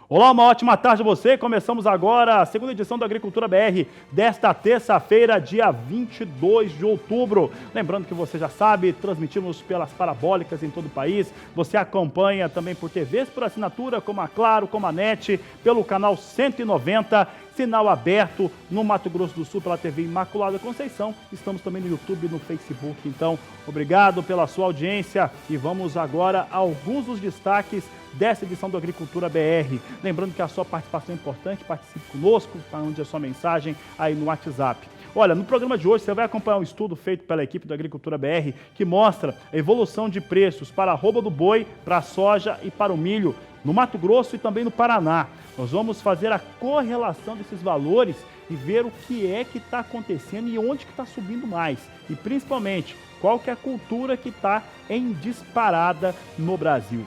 Olá, uma ótima tarde a você. Começamos agora a segunda edição do Agricultura BR desta terça-feira, dia 22 de outubro. Lembrando que você já sabe, transmitimos pelas parabólicas em todo o país. Você acompanha também por TVs por assinatura, como a Claro, como a NET, pelo canal 190, sinal aberto no Mato Grosso do Sul pela TV Imaculada Conceição. Estamos também no YouTube e no Facebook. Então, obrigado pela sua audiência e vamos agora a alguns dos destaques dessa edição do Agricultura BR. Lembrando que a sua participação é importante, participe conosco, mande a sua mensagem aí no WhatsApp. Olha, no programa de hoje você vai acompanhar um estudo feito pela equipe do Agricultura BR que mostra a evolução de preços para a arroba do boi, para a soja e para o milho no Mato Grosso e também no Paraná. Nós vamos fazer a correlação desses valores e ver o que é que está acontecendo e onde que está subindo mais. E principalmente, qual que é a cultura que está em disparada no Brasil.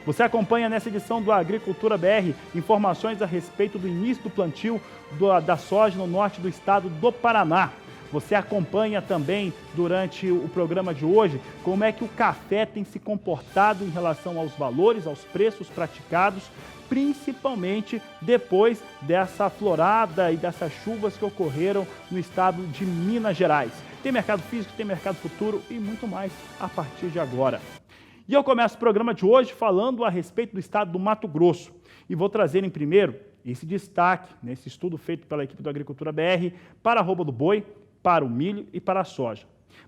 Você acompanha nessa edição do Agricultura BR informações a respeito do início do plantio da soja no norte do estado do Paraná. Você acompanha também durante o programa de hoje como é que o café tem se comportado em relação aos valores, aos preços praticados, principalmente depois dessa florada e dessas chuvas que ocorreram no estado de Minas Gerais. Tem mercado físico, tem mercado futuro e muito mais a partir de agora. E eu começo o programa de hoje falando a respeito do estado do Mato Grosso. E vou trazer em primeiro esse destaque nesse estudo feito pela equipe do Agricultura BR para a arroba do boi, para o milho e para a soja.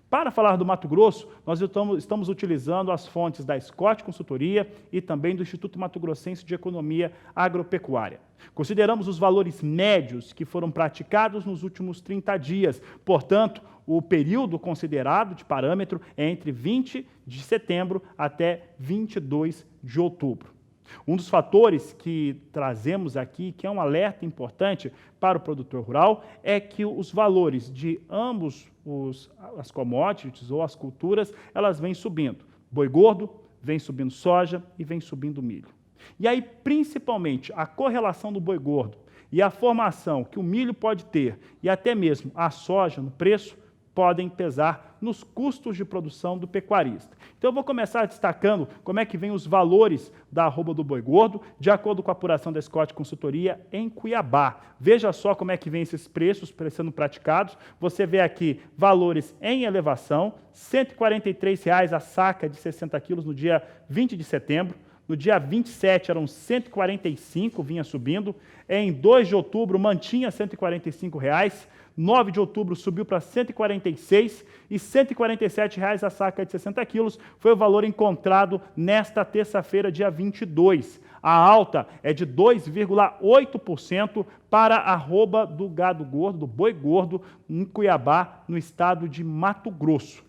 Para falar do Mato Grosso, nós estamos utilizando as fontes da Scott Consultoria e também do Instituto Mato Grossense de Economia Agropecuária. Consideramos os valores médios que foram praticados nos últimos 30 dias, portanto, o período considerado de parâmetro é entre 20 de setembro até 22 de outubro. Um dos fatores que trazemos aqui, que é um alerta importante para o produtor rural, é que os valores de ambos as commodities ou as culturas, elas vêm subindo. Boi gordo, vem subindo soja e vem subindo milho. E aí, principalmente, a correlação do boi gordo e a formação que o milho pode ter e até mesmo a soja no preço, podem pesar nos custos de produção do pecuarista. Então eu vou começar destacando como é que vem os valores da arroba do boi gordo, de acordo com a apuração da Scott Consultoria em Cuiabá. Veja só como é que vem esses preços sendo praticados. Você vê aqui valores em elevação, R$ 143,00 a saca de 60 quilos no dia 20 de setembro. No dia 27 eram 145, vinha subindo. Em 2 de outubro mantinha R$ 145,00. 9 de outubro subiu para 146 e R$ 147,00 a saca de 60 quilos foi o valor encontrado nesta terça-feira, dia 22. A alta é de 2,8% para a arroba do gado gordo, do boi gordo, em Cuiabá, no estado de Mato Grosso.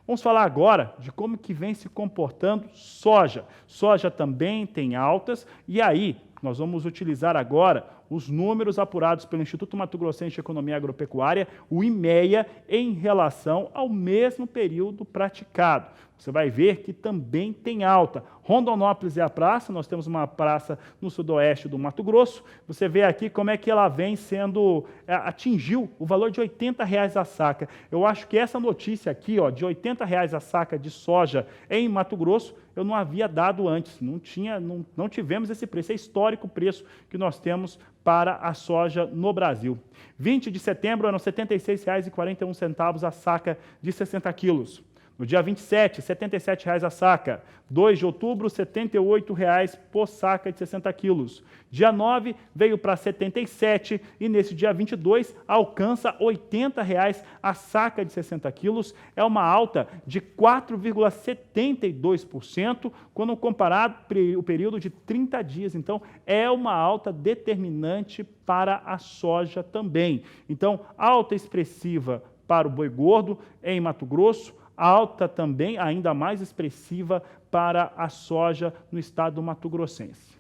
Vamos falar agora de como que vem se comportando soja. Soja também tem altas e aí nós vamos utilizar agora os números apurados pelo Instituto Mato Grossense de Economia Agropecuária, o IMEA, em relação ao mesmo período praticado. Você vai ver que também tem alta. Rondonópolis é a praça, nós temos uma praça no sudoeste do Mato Grosso. Você vê aqui como é que ela vem sendo, atingiu o valor de R$ 80,00 a saca. Eu acho que essa notícia aqui, ó, de R$ 80,00 a saca de soja em Mato Grosso, eu não havia dado antes, não tivemos esse preço, é histórico o preço que nós temos para a soja no Brasil. 20 de setembro eram R$ 76,41 a saca de 60 quilos. No dia 27, R$ 77,00 a saca. 2 de outubro, R$ 78,00 por saca de 60 quilos. Dia 9 veio para R$ 77 e nesse dia 22 alcança R$ 80,00 a saca de 60 quilos. É uma alta de 4,72% quando comparado o período de 30 dias. Então, é uma alta determinante para a soja também. Então, alta expressiva para o boi gordo em Mato Grosso, alta também, ainda mais expressiva, para a soja no estado do Mato Grossense.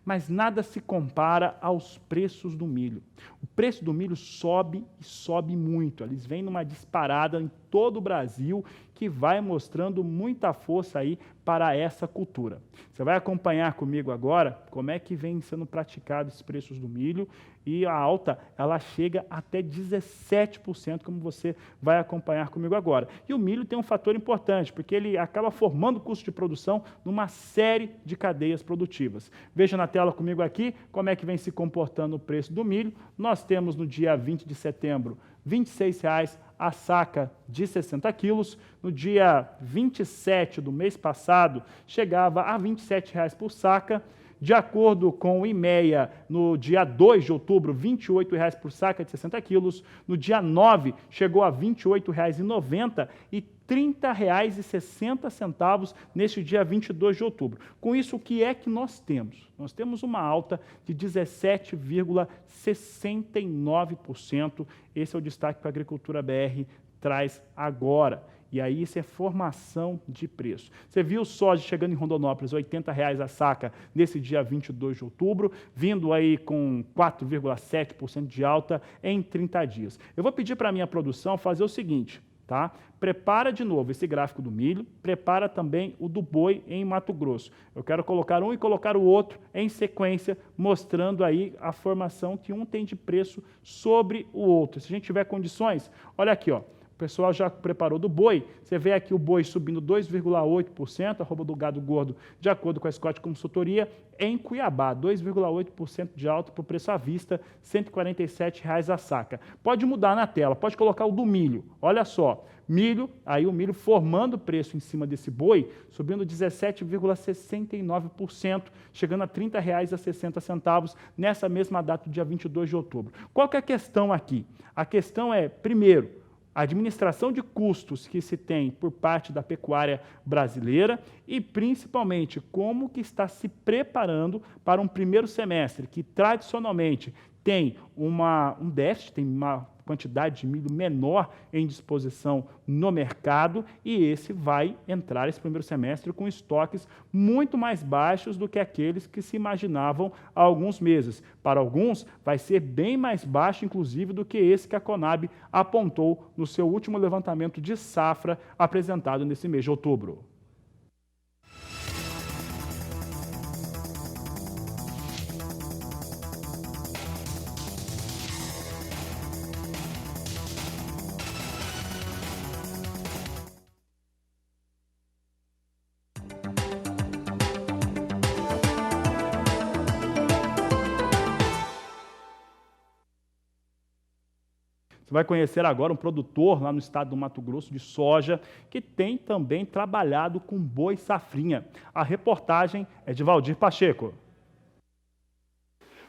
Mas nada se compara aos preços do milho. O preço do milho sobe e sobe muito. Eles vêm numa disparada em todo o Brasil, que vai mostrando muita força aí para essa cultura. Você vai acompanhar comigo agora como é que vem sendo praticados os preços do milho, e a alta ela chega até 17%, como você vai acompanhar comigo agora. E o milho tem um fator importante, porque ele acaba formando custo de produção numa série de cadeias produtivas. Veja na tela comigo aqui como é que vem se comportando o preço do milho. Nós temos no dia 20 de setembro R$ 26,00 a saca de 60 quilos. No dia 27 do mês passado, chegava a R$ 27,00 por saca. De acordo com o IMEA, no dia 2 de outubro, R$ 28,00 por saca de 60 quilos. No dia 9, chegou a R$ 28,90 e R$ 30,60 neste dia 22 de outubro. Com isso, o que é que nós temos? Nós temos uma alta de 17,69%. Esse é o destaque que a Agricultura BR traz agora. E aí isso é formação de preço. Você viu o soja chegando em Rondonópolis, R$ 80,00 a saca nesse dia 22 de outubro, vindo aí com 4,7% de alta em 30 dias. Eu vou pedir para a minha produção fazer o seguinte, tá? Prepara de novo esse gráfico do milho, prepara também o do boi em Mato Grosso. Eu quero colocar um e colocar o outro em sequência, mostrando aí a formação que um tem de preço sobre o outro. Se a gente tiver condições, olha aqui, ó. O pessoal já preparou do boi. Você vê aqui o boi subindo 2,8%, arroba do gado gordo, de acordo com a Scott Consultoria, em Cuiabá, 2,8% de alta para o preço à vista, R$ 147,00 a saca. Pode mudar na tela, pode colocar o do milho. Olha só, milho, aí o milho formando preço em cima desse boi, subindo 17,69%, chegando a R$ 30,60 nessa mesma data, dia 22 de outubro. Qual que é a questão aqui? A questão é, primeiro, a administração de custos que se tem por parte da pecuária brasileira e, principalmente, como que está se preparando para um primeiro semestre que, tradicionalmente, tem um déficit, tem uma quantidade de milho menor em disposição no mercado, e esse vai entrar esse primeiro semestre com estoques muito mais baixos do que aqueles que se imaginavam há alguns meses. Para alguns, vai ser bem mais baixo, inclusive, do que esse que a Conab apontou no seu último levantamento de safra apresentado nesse mês de outubro. Você vai conhecer agora um produtor lá no estado do Mato Grosso de soja que tem também trabalhado com boi safrinha. A reportagem é de Valdir Pacheco.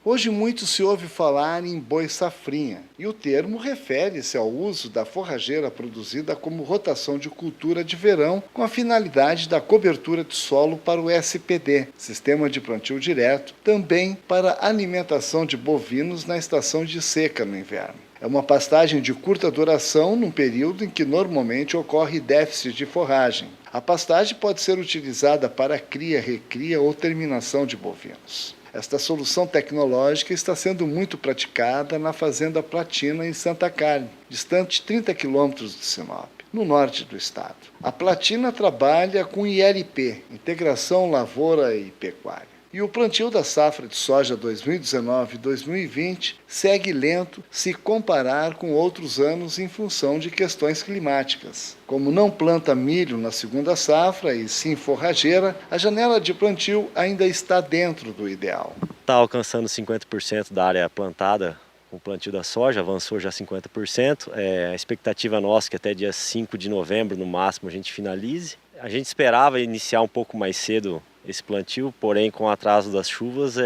Hoje muito se ouve falar em boi safrinha, e o termo refere-se ao uso da forrageira produzida como rotação de cultura de verão com a finalidade da cobertura de solo para o SPD, Sistema de Plantio Direto, também para alimentação de bovinos na estação de seca no inverno. É uma pastagem de curta duração num período em que normalmente ocorre déficit de forragem. A pastagem pode ser utilizada para cria, recria ou terminação de bovinos. Esta solução tecnológica está sendo muito praticada na Fazenda Platina, em Santa Carme, distante 30 quilômetros de Sinop, no norte do estado. A Platina trabalha com ILP, Integração Lavoura e Pecuária. E o plantio da safra de soja 2019-2020 segue lento se comparar com outros anos em função de questões climáticas. Como não planta milho na segunda safra e sim forrageira, a janela de plantio ainda está dentro do ideal. Está alcançando 50% da área plantada com o plantio da soja, avançou já 50%. A expectativa nossa é que até dia 5 de novembro, no máximo, a gente finalize. A gente esperava iniciar um pouco mais cedo esse plantio, porém com o atraso das chuvas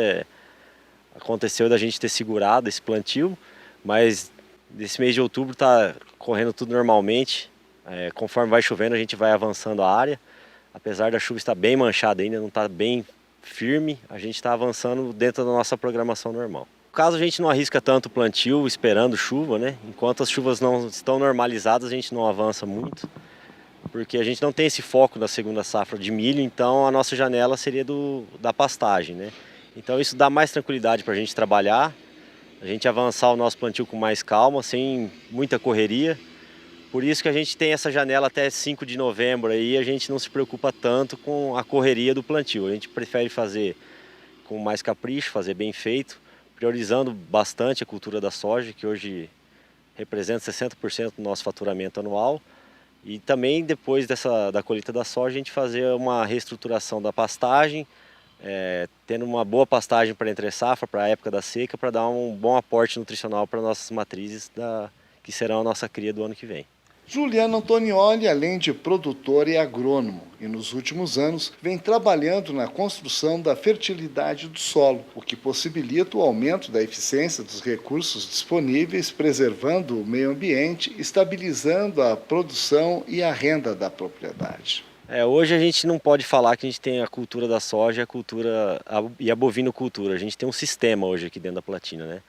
aconteceu da gente ter segurado esse plantio, mas nesse mês de outubro está correndo tudo normalmente. Conforme vai chovendo a gente vai avançando a área, apesar da chuva estar bem manchada ainda, não está bem firme, a gente está avançando dentro da nossa programação normal. Caso a gente não arrisca tanto o plantio esperando chuva, né? Enquanto as chuvas não estão normalizadas a gente não avança muito, porque a gente não tem esse foco da segunda safra de milho, então a nossa janela seria da pastagem, né? Então isso dá mais tranquilidade para a gente trabalhar, a gente avançar o nosso plantio com mais calma, sem muita correria, Por isso que a gente tem essa janela até 5 de novembro aí, a gente não se preocupa tanto com a correria do plantio. A gente prefere fazer com mais capricho, fazer bem feito, priorizando bastante a cultura da soja, que hoje representa 60% do nosso faturamento anual. E também depois da colheita da soja, a gente fazer uma reestruturação da pastagem, tendo uma boa pastagem para entre safra, para a época da seca, para dar um bom aporte nutricional para nossas matrizes, que serão a nossa cria do ano que vem. Juliano Antonioli, além de produtor, é agrônomo e nos últimos anos vem trabalhando na construção da fertilidade do solo, o que possibilita o aumento da eficiência dos recursos disponíveis, preservando o meio ambiente, estabilizando a produção e a renda da propriedade. Hoje a gente não pode falar que a gente tem a cultura da soja e a bovinocultura. A gente tem um sistema hoje aqui dentro da Platina, né?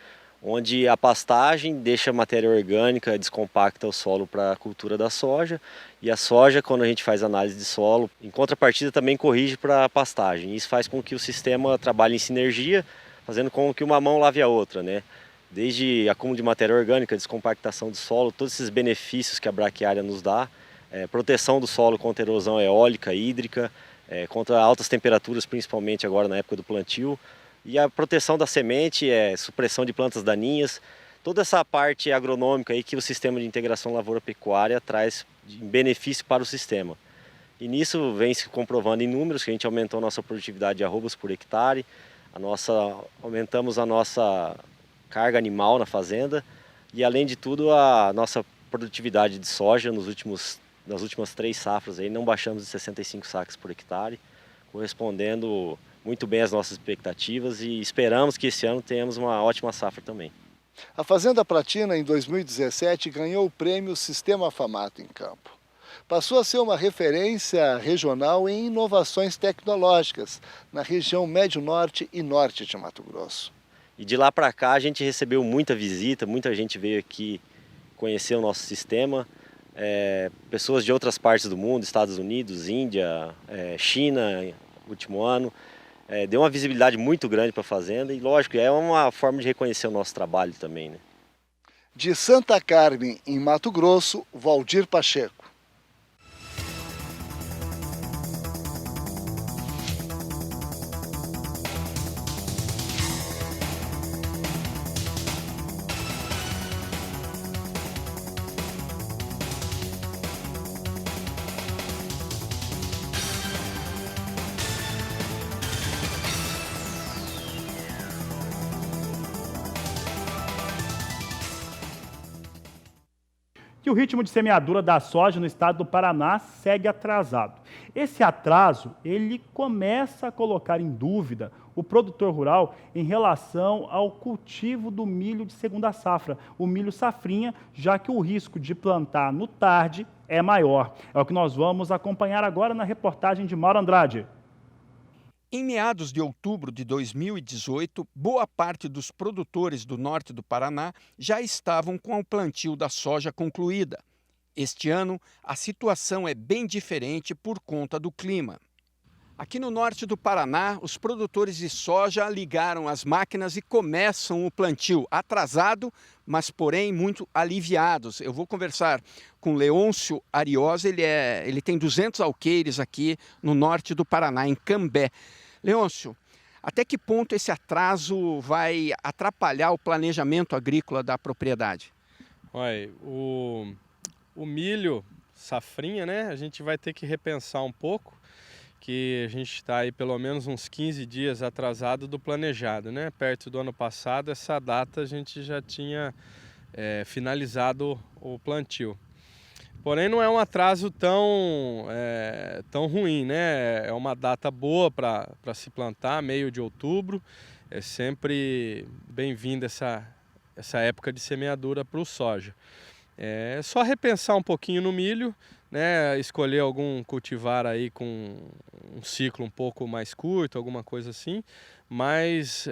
Onde a pastagem deixa a matéria orgânica, descompacta o solo para a cultura da soja, e a soja, quando a gente faz análise de solo, em contrapartida também corrige para a pastagem. Isso faz com que o sistema trabalhe em sinergia, fazendo com que uma mão lave a outra, né? Desde acúmulo de matéria orgânica, descompactação do solo, todos esses benefícios que a braquiária nos dá, proteção do solo contra erosão eólica, hídrica, contra altas temperaturas, principalmente agora na época do plantio, e a proteção da semente, supressão de plantas daninhas, toda essa parte agronômica aí que o sistema de integração lavoura-pecuária traz em benefício para o sistema. E nisso vem se comprovando em números que a gente aumentou a nossa produtividade de arrobas por hectare, aumentamos a nossa carga animal na fazenda e, além de tudo, a nossa produtividade de soja nas últimas 3 safras aí, não baixamos de 65 sacas por hectare, correspondendo muito bem às nossas expectativas, e esperamos que esse ano tenhamos uma ótima safra também. A Fazenda Platina, em 2017, ganhou o prêmio Sistema Afamato em Campo. Passou a ser uma referência regional em inovações tecnológicas na região Médio-Norte e Norte de Mato Grosso. E de lá para cá a gente recebeu muita visita, muita gente veio aqui conhecer o nosso sistema, pessoas de outras partes do mundo, Estados Unidos, Índia, China, último ano. Deu uma visibilidade muito grande para a fazenda e, lógico, é uma forma de reconhecer o nosso trabalho também, né? De Santa Carmen, em Mato Grosso, Valdir Pacheco. Que o ritmo de semeadura da soja no estado do Paraná segue atrasado. Esse atraso, ele começa a colocar em dúvida o produtor rural em relação ao cultivo do milho de segunda safra, o milho safrinha, já que o risco de plantar no tarde é maior. É o que nós vamos acompanhar agora na reportagem de Mauro Andrade. Em meados de outubro de 2018, boa parte dos produtores do norte do Paraná já estavam com o plantio da soja concluída. Este ano, a situação é bem diferente por conta do clima. Aqui no norte do Paraná, os produtores de soja ligaram as máquinas e começam o plantio atrasado, mas porém muito aliviados. Eu vou conversar com Leôncio Ariosa, ele tem 200 alqueires aqui no norte do Paraná, em Cambé. Leôncio, até que ponto esse atraso vai atrapalhar o planejamento agrícola da propriedade? Olha, o milho safrinha, né? A gente vai ter que repensar um pouco, que a gente está aí pelo menos uns 15 dias atrasado do planejado, né? Perto do ano passado, essa data a gente já tinha finalizado o plantio. Porém, não é um atraso tão ruim, né? É uma data boa para se plantar, meio de outubro. É sempre bem-vinda essa época de semeadura para o soja. É só repensar um pouquinho no milho, né? Escolher algum cultivar aí com um ciclo um pouco mais curto, alguma coisa assim, mas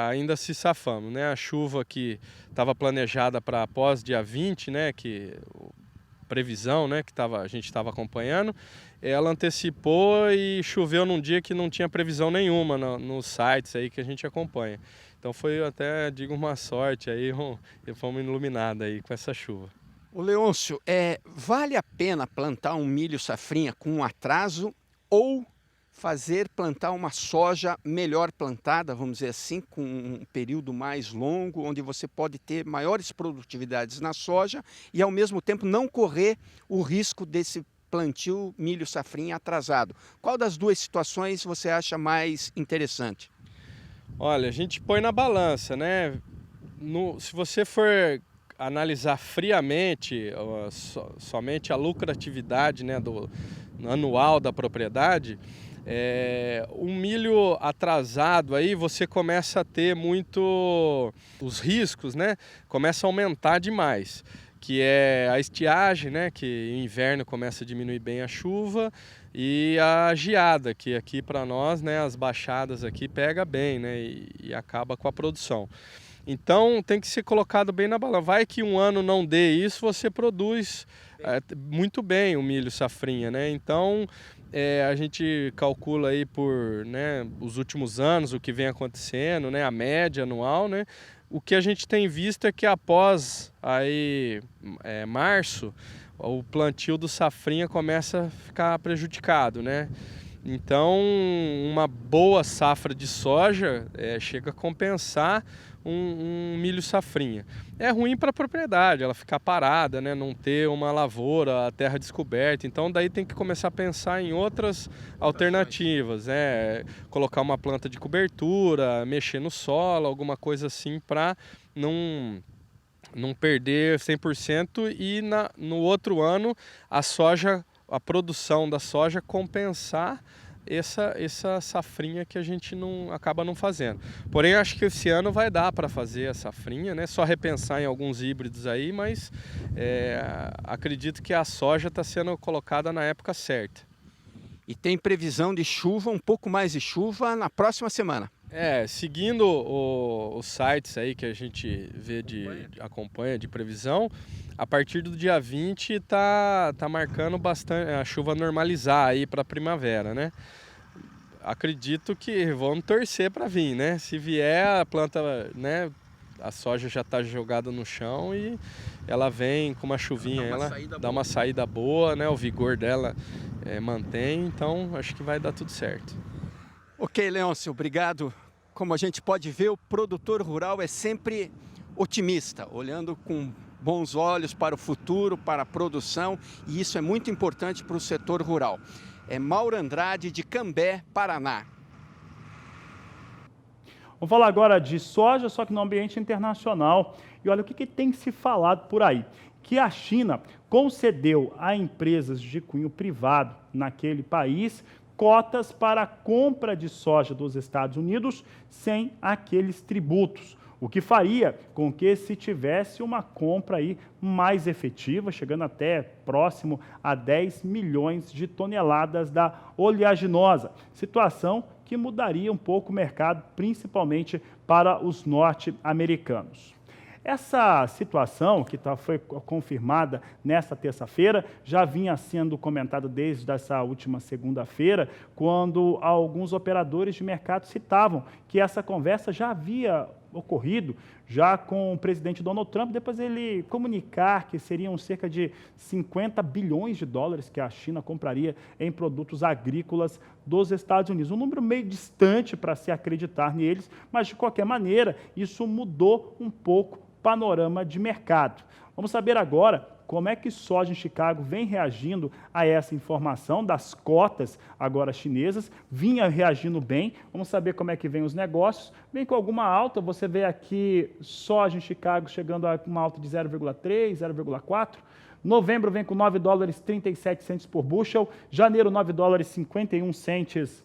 ainda se safamos, né? A chuva que estava planejada para após dia 20, né? Previsão, né, que a gente estava acompanhando, ela antecipou e choveu num dia que não tinha previsão nenhuma nos sites aí que a gente acompanha. Então foi até, digo, uma sorte aí, fomos iluminados aí com essa chuva. Ô Leôncio, vale a pena plantar um milho safrinha com um atraso ou plantar uma soja melhor plantada, vamos dizer assim, com um período mais longo, onde você pode ter maiores produtividades na soja e ao mesmo tempo não correr o risco desse plantio milho safrinha atrasado? Qual das duas situações você acha mais interessante? Olha, a gente põe na balança, né? Se você for analisar friamente somente a lucratividade, né, do anual da propriedade, um milho atrasado aí você começa a ter os riscos, né? Começa a aumentar demais, que é a estiagem, né? Que no inverno começa a diminuir bem a chuva, e a geada, que aqui para nós, né, as baixadas aqui pega bem, né, e acaba com a produção. Então tem que ser colocado bem na balança. Vai que um ano não dê isso, você produz muito bem o milho safrinha, né? Então a gente calcula aí por, né, os últimos anos, o que vem acontecendo, né, a média anual, né? O que a gente tem visto é que após aí, março, o plantio do safrinha começa a ficar prejudicado, né? Então, uma boa safra de soja chega a compensar um milho safrinha. É ruim para a propriedade, ela ficar parada, né? Não ter uma lavoura, a terra descoberta. Então, daí tem que começar a pensar em outras alternativas, colocar uma planta de cobertura, mexer no solo, alguma coisa assim para não perder 100% e no outro ano a produção da soja compensar essa safrinha que a gente acaba não fazendo. Porém, acho que esse ano vai dar para fazer a safrinha, né? Só repensar em alguns híbridos aí, mas acredito que a soja está sendo colocada na época certa. E tem previsão de chuva, um pouco mais de chuva na próxima semana. Seguindo os sites aí que a gente acompanha de previsão, a partir do dia 20 tá marcando bastante a chuva normalizar aí para a primavera, né? Acredito que vamos torcer para vir, né? Se vier, a planta, né, a soja já está jogada no chão e ela vem com uma chuvinha, ela dá uma saída boa, né? O vigor dela mantém, então acho que vai dar tudo certo. Ok, Leôncio, obrigado. Como a gente pode ver, o produtor rural é sempre otimista, olhando com bons olhos para o futuro, para a produção, e isso é muito importante para o setor rural. É Mauro Andrade, de Cambé, Paraná. Vamos falar agora de soja, só que no ambiente internacional. E olha o que tem se falado por aí. Que a China concedeu a empresas de cunho privado naquele país cotas para a compra de soja dos Estados Unidos sem aqueles tributos, o que faria com que se tivesse uma compra aí mais efetiva, chegando até próximo a 10 milhões de toneladas da oleaginosa, situação que mudaria um pouco o mercado, principalmente para os norte-americanos. Essa situação, que foi confirmada nesta terça-feira, já vinha sendo comentada desde essa última segunda-feira, quando alguns operadores de mercado citavam que essa conversa já havia ocorrido já com o presidente Donald Trump, depois ele comunicar que seriam cerca de 50 bilhões de dólares que a China compraria em produtos agrícolas dos Estados Unidos. Um número meio distante para se acreditar neles, mas de qualquer maneira isso mudou um pouco o panorama de mercado. Vamos saber agora como é que soja em Chicago vem reagindo a essa informação das cotas agora chinesas. Vinha reagindo bem. Vamos saber como é que vem os negócios. Vem com alguma alta. Você vê aqui soja em Chicago chegando a uma alta de 0,3, 0,4. Novembro vem com 9 dólares 37 centes por bushel. Janeiro, 9 dólares 51 centes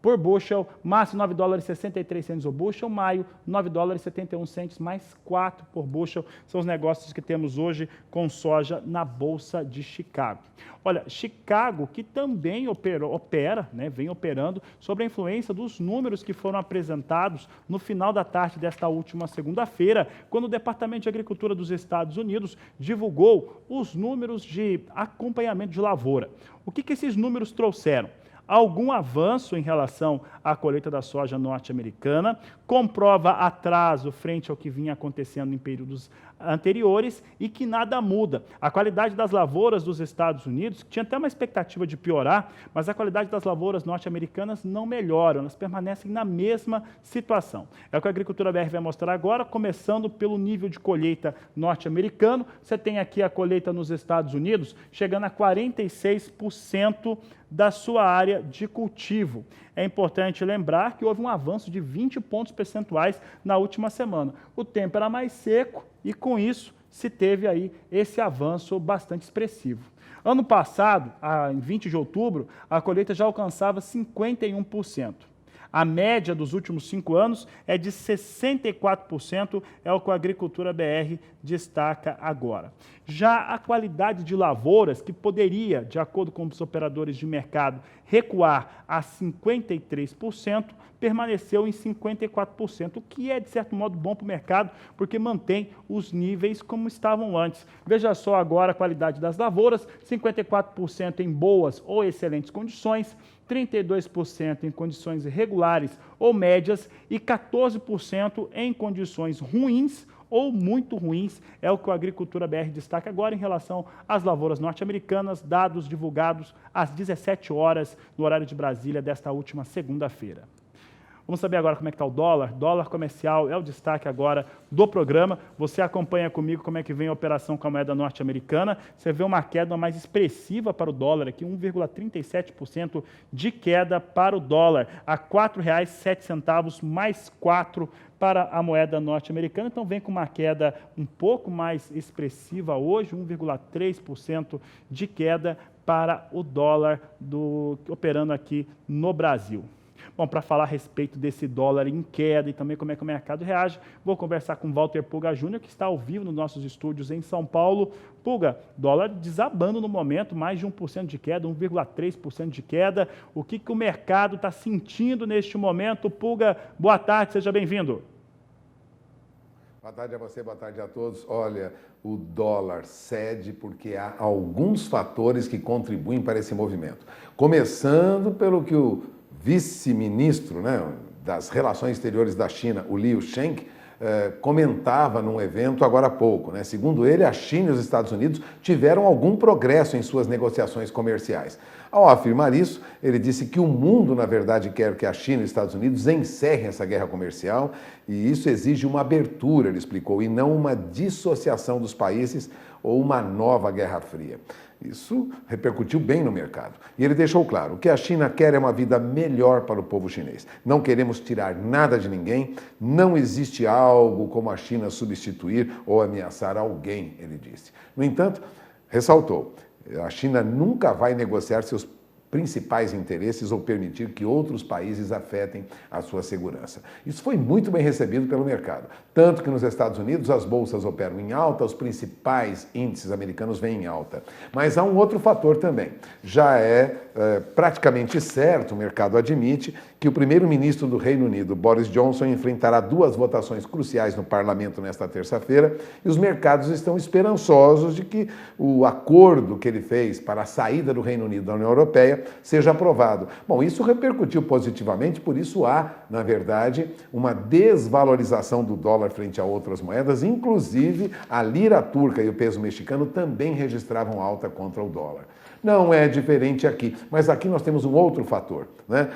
por bushel. Março, 9 dólares 63 centes por bushel. Maio, 9 dólares 71 centes mais 4 por bushel. São os negócios que temos hoje com soja na Bolsa de Chicago. Olha, Chicago, que também vem operando sobre a influência dos números que foram apresentados no final da tarde desta última segunda-feira, quando o Departamento de Agricultura dos Estados Unidos divulgou os números de acompanhamento de lavoura. O que esses números trouxeram? algum avanço em relação à colheita da soja norte-americana, comprova atraso frente ao que vinha acontecendo em períodos anteriores e que nada muda. A qualidade das lavouras dos Estados Unidos, que tinha até uma expectativa de piorar, mas a qualidade das lavouras norte-americanas não melhora, elas permanecem na mesma situação. É o que a Agricultura BR vai mostrar agora, começando pelo nível de colheita norte-americano. Você tem aqui a colheita nos Estados Unidos, chegando a 46% da sua área de cultivo. É importante lembrar que houve um avanço de 20 pontos percentuais na última semana. O tempo era mais seco e, com isso, se teve aí esse avanço bastante expressivo. Ano passado, em 20 de outubro, a colheita já alcançava 51%. A média dos últimos 5 anos é de 64%, é o que a Agricultura BR destaca agora. Já a qualidade de lavouras, que poderia, de acordo com os operadores de mercado, recuar a 53%, permaneceu em 54%, o que é, de certo modo, bom para o mercado, porque mantém os níveis como estavam antes. Veja só agora a qualidade das lavouras, 54% em boas ou excelentes condições, 32% em condições regulares ou médias e 14% em condições ruins ou muito ruins, é o que a Agricultura BR destaca agora em relação às lavouras norte-americanas, dados divulgados às 17 horas no horário de Brasília desta última segunda-feira. Vamos saber agora como é que está o dólar. Dólar comercial é o destaque agora do programa. Você acompanha comigo como é que vem a operação com a moeda norte-americana. Você vê uma queda mais expressiva para o dólar aqui, 1,37% de queda para o dólar, a R$ 4,07 mais 4 para a moeda norte-americana. Então vem com uma queda um pouco mais expressiva hoje, 1,3% de queda para o dólar operando aqui no Brasil. Bom, para falar a respeito desse dólar em queda e também como é que o mercado reage, vou conversar com Walter Pulga Júnior, que está ao vivo nos nossos estúdios em São Paulo. Pulga, dólar desabando no momento, mais de 1% de queda, 1,3% de queda. O que o mercado está sentindo neste momento? Pulga, boa tarde, seja bem-vindo. Boa tarde a você, boa tarde a todos. Olha, o dólar cede porque há alguns fatores que contribuem para esse movimento. Começando pelo que o vice-ministro, das Relações Exteriores da China, o Liu Sheng, comentava num evento agora há pouco. Segundo ele, a China e os Estados Unidos tiveram algum progresso em suas negociações comerciais. Ao afirmar isso, ele disse que o mundo, na verdade, quer que a China e os Estados Unidos encerrem essa guerra comercial e isso exige uma abertura, ele explicou, e não uma dissociação dos países ou uma nova Guerra Fria. Isso repercutiu bem no mercado. E ele deixou claro, o que a China quer é uma vida melhor para o povo chinês. Não queremos tirar nada de ninguém, não existe algo como a China substituir ou ameaçar alguém, ele disse. No entanto, ressaltou, a China nunca vai negociar seus principais interesses ou permitir que outros países afetem a sua segurança. Isso foi muito bem recebido pelo mercado. Tanto que nos Estados Unidos as bolsas operam em alta, os principais índices americanos vêm em alta. Mas há um outro fator também. Já é praticamente certo, o mercado admite, que o primeiro-ministro do Reino Unido, Boris Johnson, enfrentará 2 votações cruciais no parlamento nesta terça-feira e os mercados estão esperançosos de que o acordo que ele fez para a saída do Reino Unido da União Europeia seja aprovado. Bom, isso repercutiu positivamente, por isso há, na verdade, uma desvalorização do dólar frente a outras moedas, inclusive a lira turca e o peso mexicano também registravam alta contra o dólar. Não é diferente aqui, mas aqui nós temos um outro fator,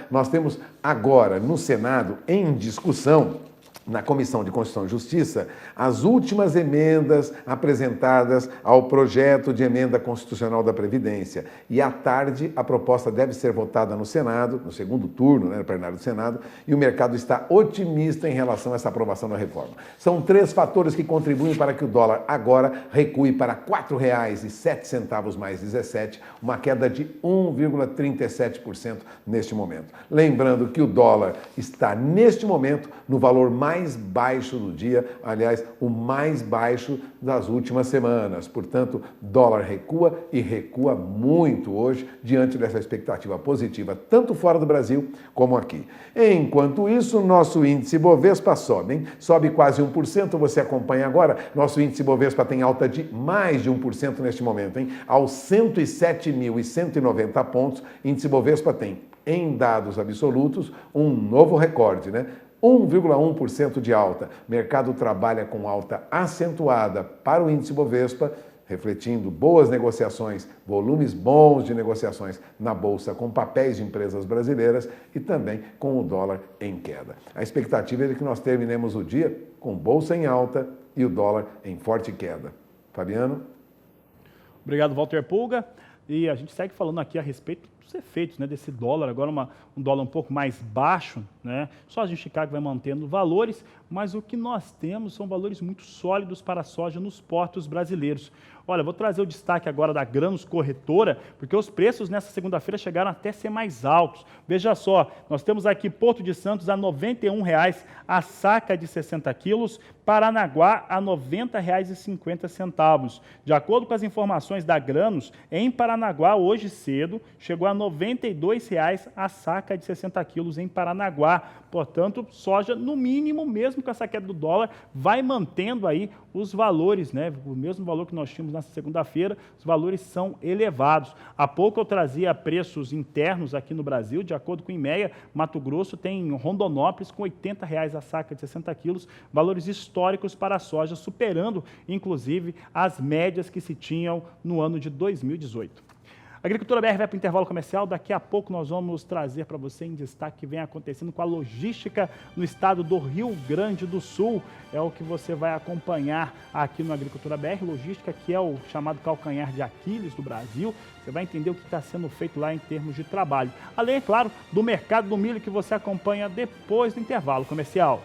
Nós temos agora no Senado em discussão, na Comissão de Constituição e Justiça, as últimas emendas apresentadas ao projeto de emenda constitucional da Previdência. E à tarde a proposta deve ser votada no Senado, no segundo turno, no plenário do Senado, e o mercado está otimista em relação a essa aprovação da reforma. São 3 fatores que contribuem para que o dólar agora recue para R$ 4,07 mais 17, uma queda de 1,37% neste momento. Lembrando que o dólar está, neste momento, no valor mais baixo do dia, aliás, o mais baixo das últimas semanas. Portanto, dólar recua e recua muito hoje diante dessa expectativa positiva, tanto fora do Brasil como aqui. Enquanto isso, nosso índice Bovespa sobe, sobe quase 1%, você acompanha agora, nosso índice Bovespa tem alta de mais de 1% neste momento, aos 107.190 pontos, índice Bovespa tem Em dados absolutos, um novo recorde, né? 1,1% de alta. Mercado trabalha com alta acentuada para o índice Bovespa, refletindo boas negociações, volumes bons de negociações na Bolsa com papéis de empresas brasileiras e também com o dólar em queda. A expectativa é de que nós terminemos o dia com Bolsa em alta e o dólar em forte queda. Fabiano? Obrigado, Walter Pulga. E a gente segue falando aqui a respeito dos efeitos, né, desse dólar, agora um dólar um pouco mais baixo, né? Só a gente Chicago vai mantendo valores, mas o que nós temos são valores muito sólidos para a soja nos portos brasileiros. Olha, vou trazer o destaque agora da Grãos Corretora, porque os preços nessa segunda-feira chegaram até a ser mais altos. Veja só, nós temos aqui Porto de Santos a R$ 91,00 a saca de 60 quilos, Paranaguá a R$ 90,50. De acordo com as informações da Grãos, em Paranaguá, hoje cedo, chegou a R$ 92,00 a saca de 60 quilos em Paranaguá. Portanto, soja, no mínimo, mesmo com essa queda do dólar, vai mantendo aí os valores, né? O mesmo valor que nós tínhamos nessa segunda-feira, os valores são elevados. Há pouco eu trazia preços internos aqui no Brasil, de acordo com o IMEA, Mato Grosso tem Rondonópolis com R$ 80,00 a saca de 60 quilos, valores históricos para a soja, superando, inclusive, as médias que se tinham no ano de 2018. A Agricultura BR vai para o intervalo comercial. Daqui a pouco nós vamos trazer para você em destaque o que vem acontecendo com a logística no estado do Rio Grande do Sul. É o que você vai acompanhar aqui no Agricultura BR. Logística que é o chamado calcanhar de Aquiles do Brasil. Você vai entender o que está sendo feito lá em termos de trabalho. Além, é claro, do mercado do milho que você acompanha depois do intervalo comercial.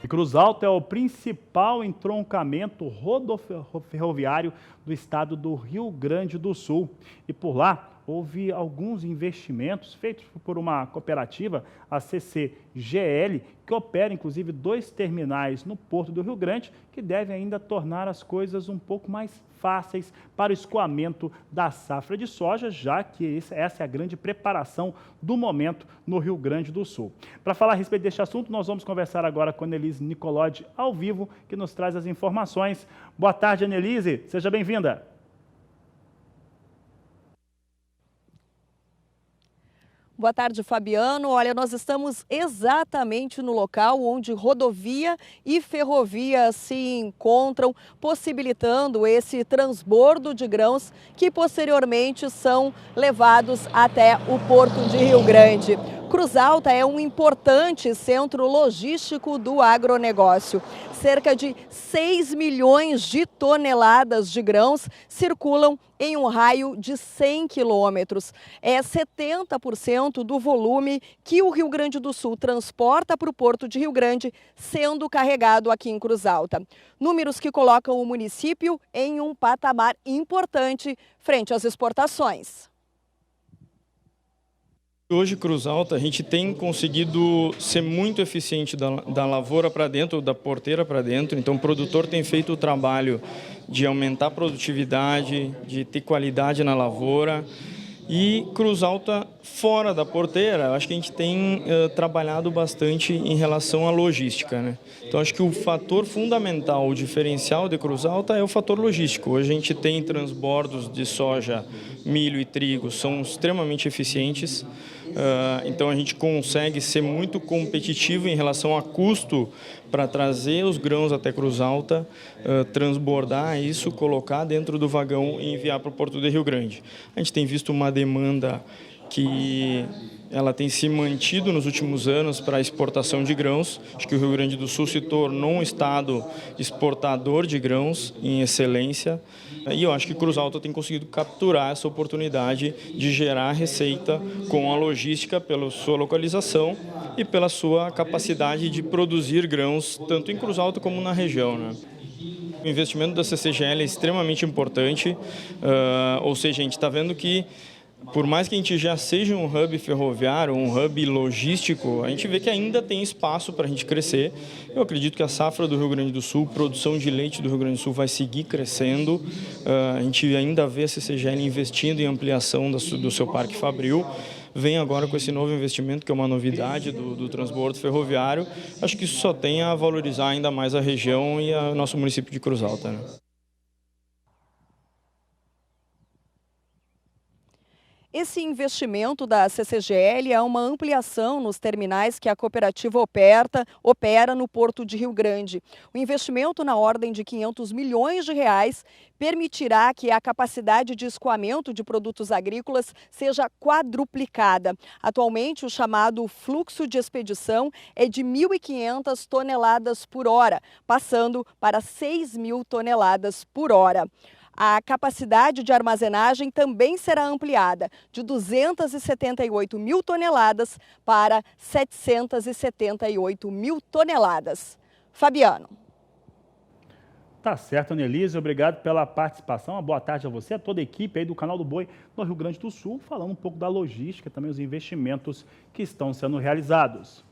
E Cruz Alta é o principal entroncamento rodoferroviário do estado do Rio Grande do Sul. E por lá houve alguns investimentos feitos por uma cooperativa, a CCGL, que opera inclusive 2 terminais no Porto do Rio Grande, que devem ainda tornar as coisas um pouco mais fáceis para o escoamento da safra de soja, já que essa é a grande preparação do momento no Rio Grande do Sul. Para falar a respeito deste assunto, nós vamos conversar agora com a Annelise Nicolodi, ao vivo, que nos traz as informações. Boa tarde, Annelise, seja bem-vinda. Boa tarde, Fabiano. Olha, nós estamos exatamente no local onde rodovia e ferrovia se encontram, possibilitando esse transbordo de grãos que posteriormente são levados até o Porto de Rio Grande. Cruz Alta é um importante centro logístico do agronegócio. Cerca de 6 milhões de toneladas de grãos circulam em um raio de 100 quilômetros. É 70% do volume que o Rio Grande do Sul transporta para o Porto de Rio Grande, sendo carregado aqui em Cruz Alta. Números que colocam o município em um patamar importante frente às exportações. Hoje, Cruz Alta, a gente tem conseguido ser muito eficiente da lavoura para dentro, da porteira para dentro. Então, o produtor tem feito o trabalho de aumentar a produtividade, de ter qualidade na lavoura. E Cruz Alta, fora da porteira, acho que a gente tem trabalhado bastante em relação à logística, né? Então, acho que o fator fundamental, o diferencial de Cruz Alta é o fator logístico. Hoje a gente tem transbordos de soja, milho e trigo, são extremamente eficientes. Então, a gente consegue ser muito competitivo em relação a custo para trazer os grãos até Cruz Alta, transbordar isso, colocar dentro do vagão e enviar para o Porto de Rio Grande. A gente tem visto uma demanda que ela tem se mantido nos últimos anos para a exportação de grãos. Acho que o Rio Grande do Sul se tornou um estado exportador de grãos em excelência. E eu acho que Cruz Alta tem conseguido capturar essa oportunidade de gerar receita com a logística pela sua localização e pela sua capacidade de produzir grãos, tanto em Cruz Alta como na região, né? O investimento da CCGL é extremamente importante, ou seja, a gente está vendo que por mais que a gente já seja um hub ferroviário, um hub logístico, a gente vê que ainda tem espaço para a gente crescer. Eu acredito que a safra do Rio Grande do Sul, produção de leite do Rio Grande do Sul vai seguir crescendo. A gente ainda vê a CCGL investindo em ampliação do seu parque fabril. Vem agora com esse novo investimento, que é uma novidade do transbordo ferroviário. Acho que isso só tem a valorizar ainda mais a região e o nosso município de Cruz Alta, né? Esse investimento da CCGL é uma ampliação nos terminais que a cooperativa opera no Porto de Rio Grande. O investimento na ordem de 500 milhões de reais permitirá que a capacidade de escoamento de produtos agrícolas seja quadruplicada. Atualmente, o chamado fluxo de expedição é de 1.500 toneladas por hora, passando para 6.000 toneladas por hora. A capacidade de armazenagem também será ampliada, de 278 mil toneladas para 778 mil toneladas. Fabiano. Tá certo, Annelise, obrigado pela participação. Uma boa tarde a você, a toda a equipe aí do Canal do Boi no Rio Grande do Sul, falando um pouco da logística, também os investimentos que estão sendo realizados.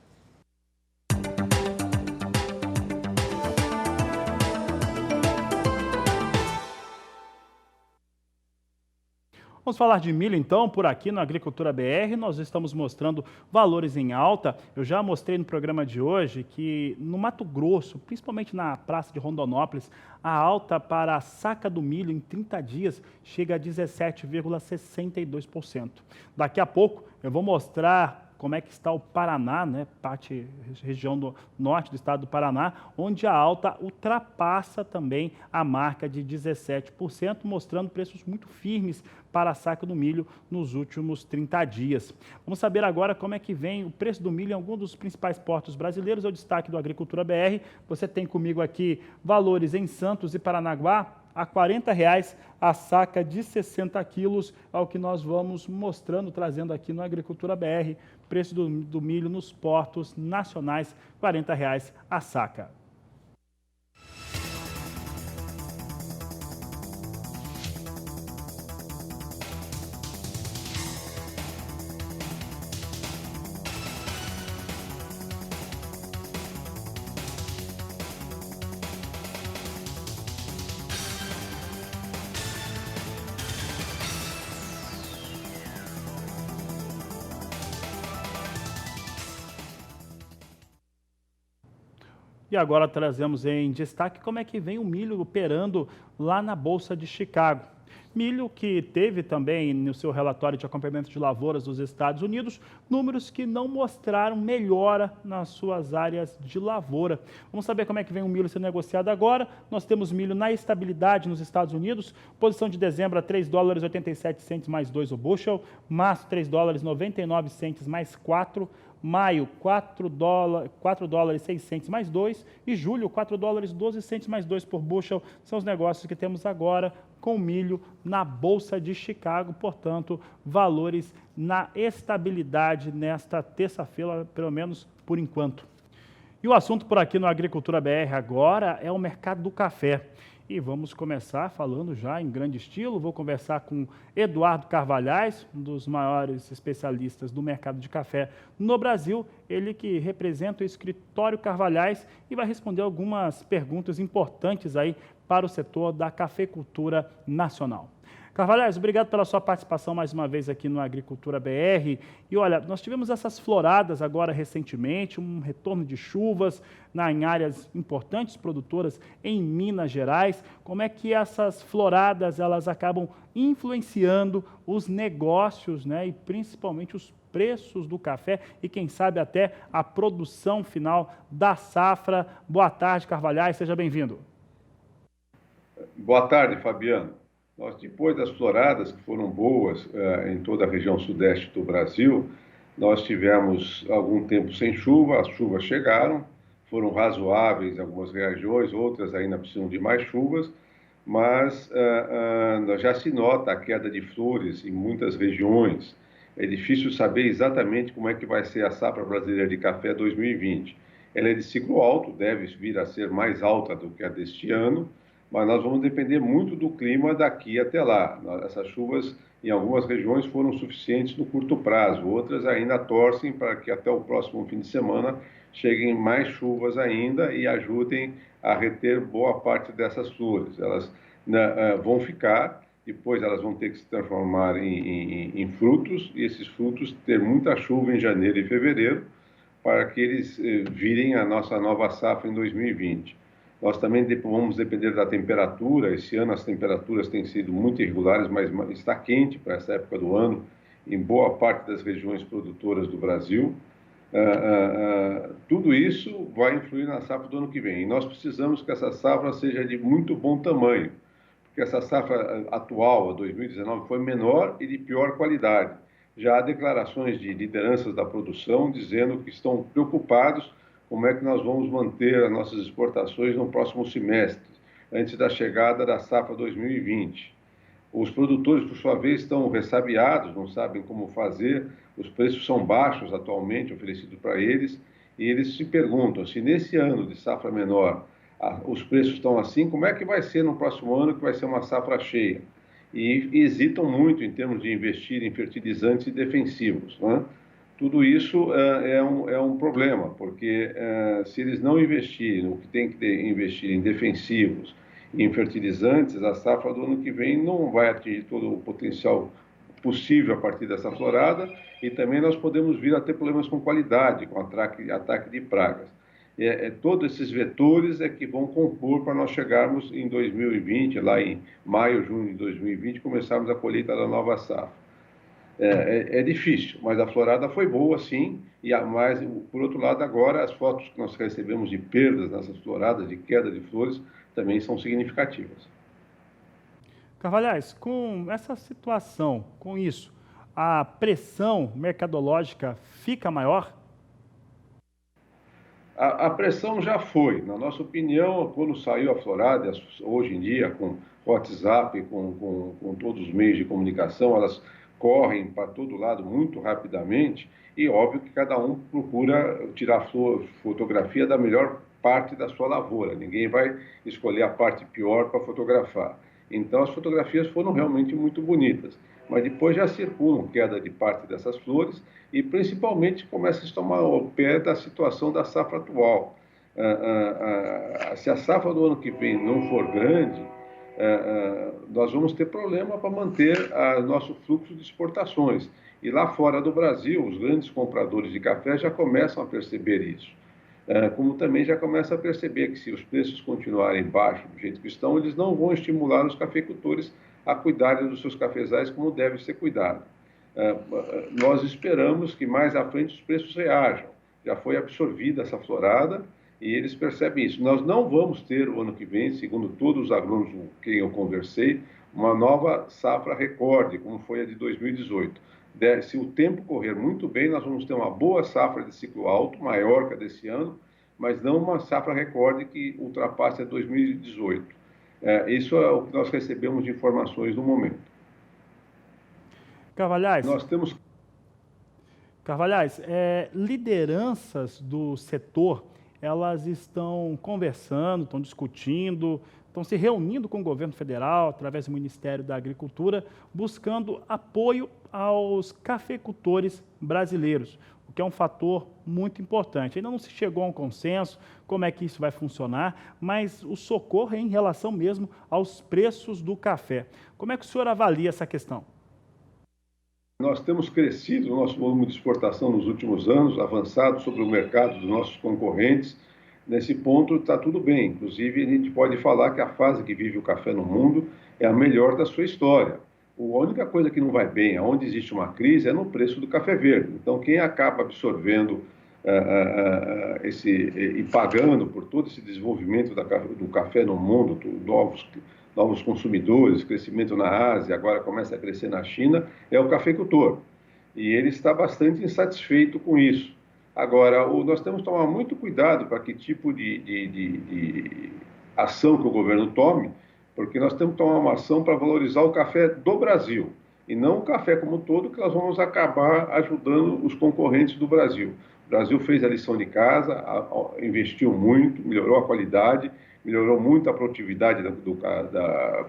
Vamos falar de milho então, por aqui no Agricultura BR, nós estamos mostrando valores em alta. Eu já mostrei no programa de hoje que no Mato Grosso, principalmente na Praça de Rondonópolis, a alta para a saca do milho em 30 dias chega a 17,62%. Daqui a pouco eu vou mostrar como é que está o Paraná, né, região do norte do estado do Paraná, onde a alta ultrapassa também a marca de 17%, mostrando preços muito firmes para a saca do milho nos últimos 30 dias. Vamos saber agora como é que vem o preço do milho em algum dos principais portos brasileiros. É o destaque do Agricultura BR. Você tem comigo aqui valores em Santos e Paranaguá, a R$ 40,00 a saca de 60 quilos, ao que nós vamos mostrando, trazendo aqui no Agricultura BR, preço do milho nos portos nacionais, R$ 40,00 a saca. E agora trazemos em destaque como é que vem o milho operando lá na Bolsa de Chicago. Milho que teve também no seu relatório de acompanhamento de lavouras dos Estados Unidos, números que não mostraram melhora nas suas áreas de lavoura. Vamos saber como é que vem o milho sendo negociado agora. Nós temos milho na estabilidade nos Estados Unidos, posição de dezembro a $3,87 mais 2 o bushel, março $3,99 mais 4, maio, $4,06 mais 2 e julho, $4,12 mais 2 por bushel. São os negócios que temos agora com milho na Bolsa de Chicago, portanto, valores na estabilidade nesta terça-feira, pelo menos por enquanto. E o assunto por aqui no Agricultura BR agora é o mercado do café. E vamos começar falando já em grande estilo. Vou conversar com Eduardo Carvalhais, um dos maiores especialistas do mercado de café no Brasil. Ele que representa o escritório Carvalhais e vai responder algumas perguntas importantes aí para o setor da cafeicultura nacional. Carvalhais, obrigado pela sua participação mais uma vez aqui no Agricultura BR. E olha, nós tivemos essas floradas agora recentemente, um retorno de chuvas em áreas importantes produtoras em Minas Gerais. Como é que essas floradas elas acabam influenciando os negócios, né, e principalmente os preços do café e, quem sabe, até a produção final da safra? Boa tarde, Carvalhais, seja bem-vindo. Boa tarde, Fabiano. Nós, depois das floradas, que foram boas em toda a região sudeste do Brasil, nós tivemos algum tempo sem chuva, as chuvas chegaram, foram razoáveis em algumas regiões, outras ainda precisam de mais chuvas, mas já se nota a queda de flores em muitas regiões. É difícil saber exatamente como é que vai ser a safra brasileira de café 2020. Ela é de ciclo alto, deve vir a ser mais alta do que a deste ano, mas nós vamos depender muito do clima daqui até lá. Essas chuvas em algumas regiões foram suficientes no curto prazo, outras ainda torcem para que até o próximo fim de semana cheguem mais chuvas ainda e ajudem a reter boa parte dessas flores. Elas vão ficar, depois elas vão ter que se transformar em frutos, e esses frutos ter muita chuva em janeiro e fevereiro para que eles virem a nossa nova safra em 2020. Nós também vamos depender da temperatura. Esse ano as temperaturas têm sido muito irregulares, mas está quente para essa época do ano em boa parte das regiões produtoras do Brasil. Tudo isso vai influir na safra do ano que vem. E nós precisamos que essa safra seja de muito bom tamanho, porque essa safra atual, a 2019, foi menor e de pior qualidade. Já há declarações de lideranças da produção dizendo que estão preocupados como é que nós vamos manter as nossas exportações no próximo semestre, antes da chegada da safra 2020. Os produtores, por sua vez, estão ressabiados, não sabem como fazer, os preços são baixos atualmente oferecidos para eles, e eles se perguntam se nesse ano de safra menor os preços estão assim, como é que vai ser no próximo ano, que vai ser uma safra cheia? E hesitam muito em termos de investir em fertilizantes e defensivos, né? Tudo isso é um problema, porque se eles não investirem no que tem que investir em defensivos e em fertilizantes, a safra do ano que vem não vai atingir todo o potencial possível a partir dessa florada, e também nós podemos vir a ter problemas com qualidade, com ataque de pragas. Todos esses vetores é que vão compor para nós chegarmos em 2020, lá em maio, junho de 2020, começarmos a colheita da nova safra. É difícil, mas a florada foi boa, sim, mas, por outro lado, agora as fotos que nós recebemos de perdas nessas floradas, de queda de flores, também são significativas. Carvalhais, com essa situação, com isso, a pressão mercadológica fica maior? A pressão já foi. Na nossa opinião, quando saiu a florada, hoje em dia, com WhatsApp, com todos os meios de comunicação, elas correm para todo lado muito rapidamente, e óbvio que cada um procura tirar fotografia da melhor parte da sua lavoura. Ninguém vai escolher a parte pior para fotografar. Então, as fotografias foram realmente muito bonitas, mas depois já circulam queda de parte dessas flores e, principalmente, começa a se tomar o pé da situação da safra atual. Se a safra do ano que vem não for grande, nós vamos ter problema para manter nosso fluxo de exportações. E lá fora do Brasil, os grandes compradores de café já começam a perceber isso. Como também já começa a perceber que, se os preços continuarem baixos do jeito que estão, eles não vão estimular os cafeicultores a cuidarem dos seus cafezais como deve ser cuidado. Nós esperamos que mais à frente os preços reajam. Já foi absorvida essa florada e eles percebem isso. Nós não vamos ter o ano que vem, segundo todos os agrônomos com quem eu conversei, uma nova safra recorde, como foi a de 2018. Se o tempo correr muito bem, nós vamos ter uma boa safra de ciclo alto, maior que a desse ano, mas não uma safra recorde que ultrapasse a 2018. Isso é o que nós recebemos de informações no momento. Carvalhais, nós temos... Carvalhais, lideranças do setor, elas estão conversando, estão discutindo, estão se reunindo com o governo federal, através do Ministério da Agricultura, buscando apoio aos cafeicultores brasileiros, o que é um fator muito importante. Ainda não se chegou a um consenso, como é que isso vai funcionar, mas o socorro é em relação mesmo aos preços do café. Como é que o senhor avalia essa questão? Nós temos crescido o nosso volume de exportação nos últimos anos, avançado sobre o mercado dos nossos concorrentes. Nesse ponto está tudo bem. Inclusive, a gente pode falar que a fase que vive o café no mundo é a melhor da sua história. A única coisa que não vai bem, onde existe uma crise, é no preço do café verde. Então, quem acaba absorvendo e pagando por todo esse desenvolvimento do café no mundo, novos consumidores, crescimento na Ásia, agora começa a crescer na China, é o cafeicultor. E ele está bastante insatisfeito com isso. Agora, nós temos que tomar muito cuidado para que tipo de ação que o governo tome, porque nós temos que tomar uma ação para valorizar o café do Brasil, e não o café como um todo, que nós vamos acabar ajudando os concorrentes do Brasil. O Brasil fez a lição de casa, investiu muito, melhorou a qualidade, melhorou muito a produtividade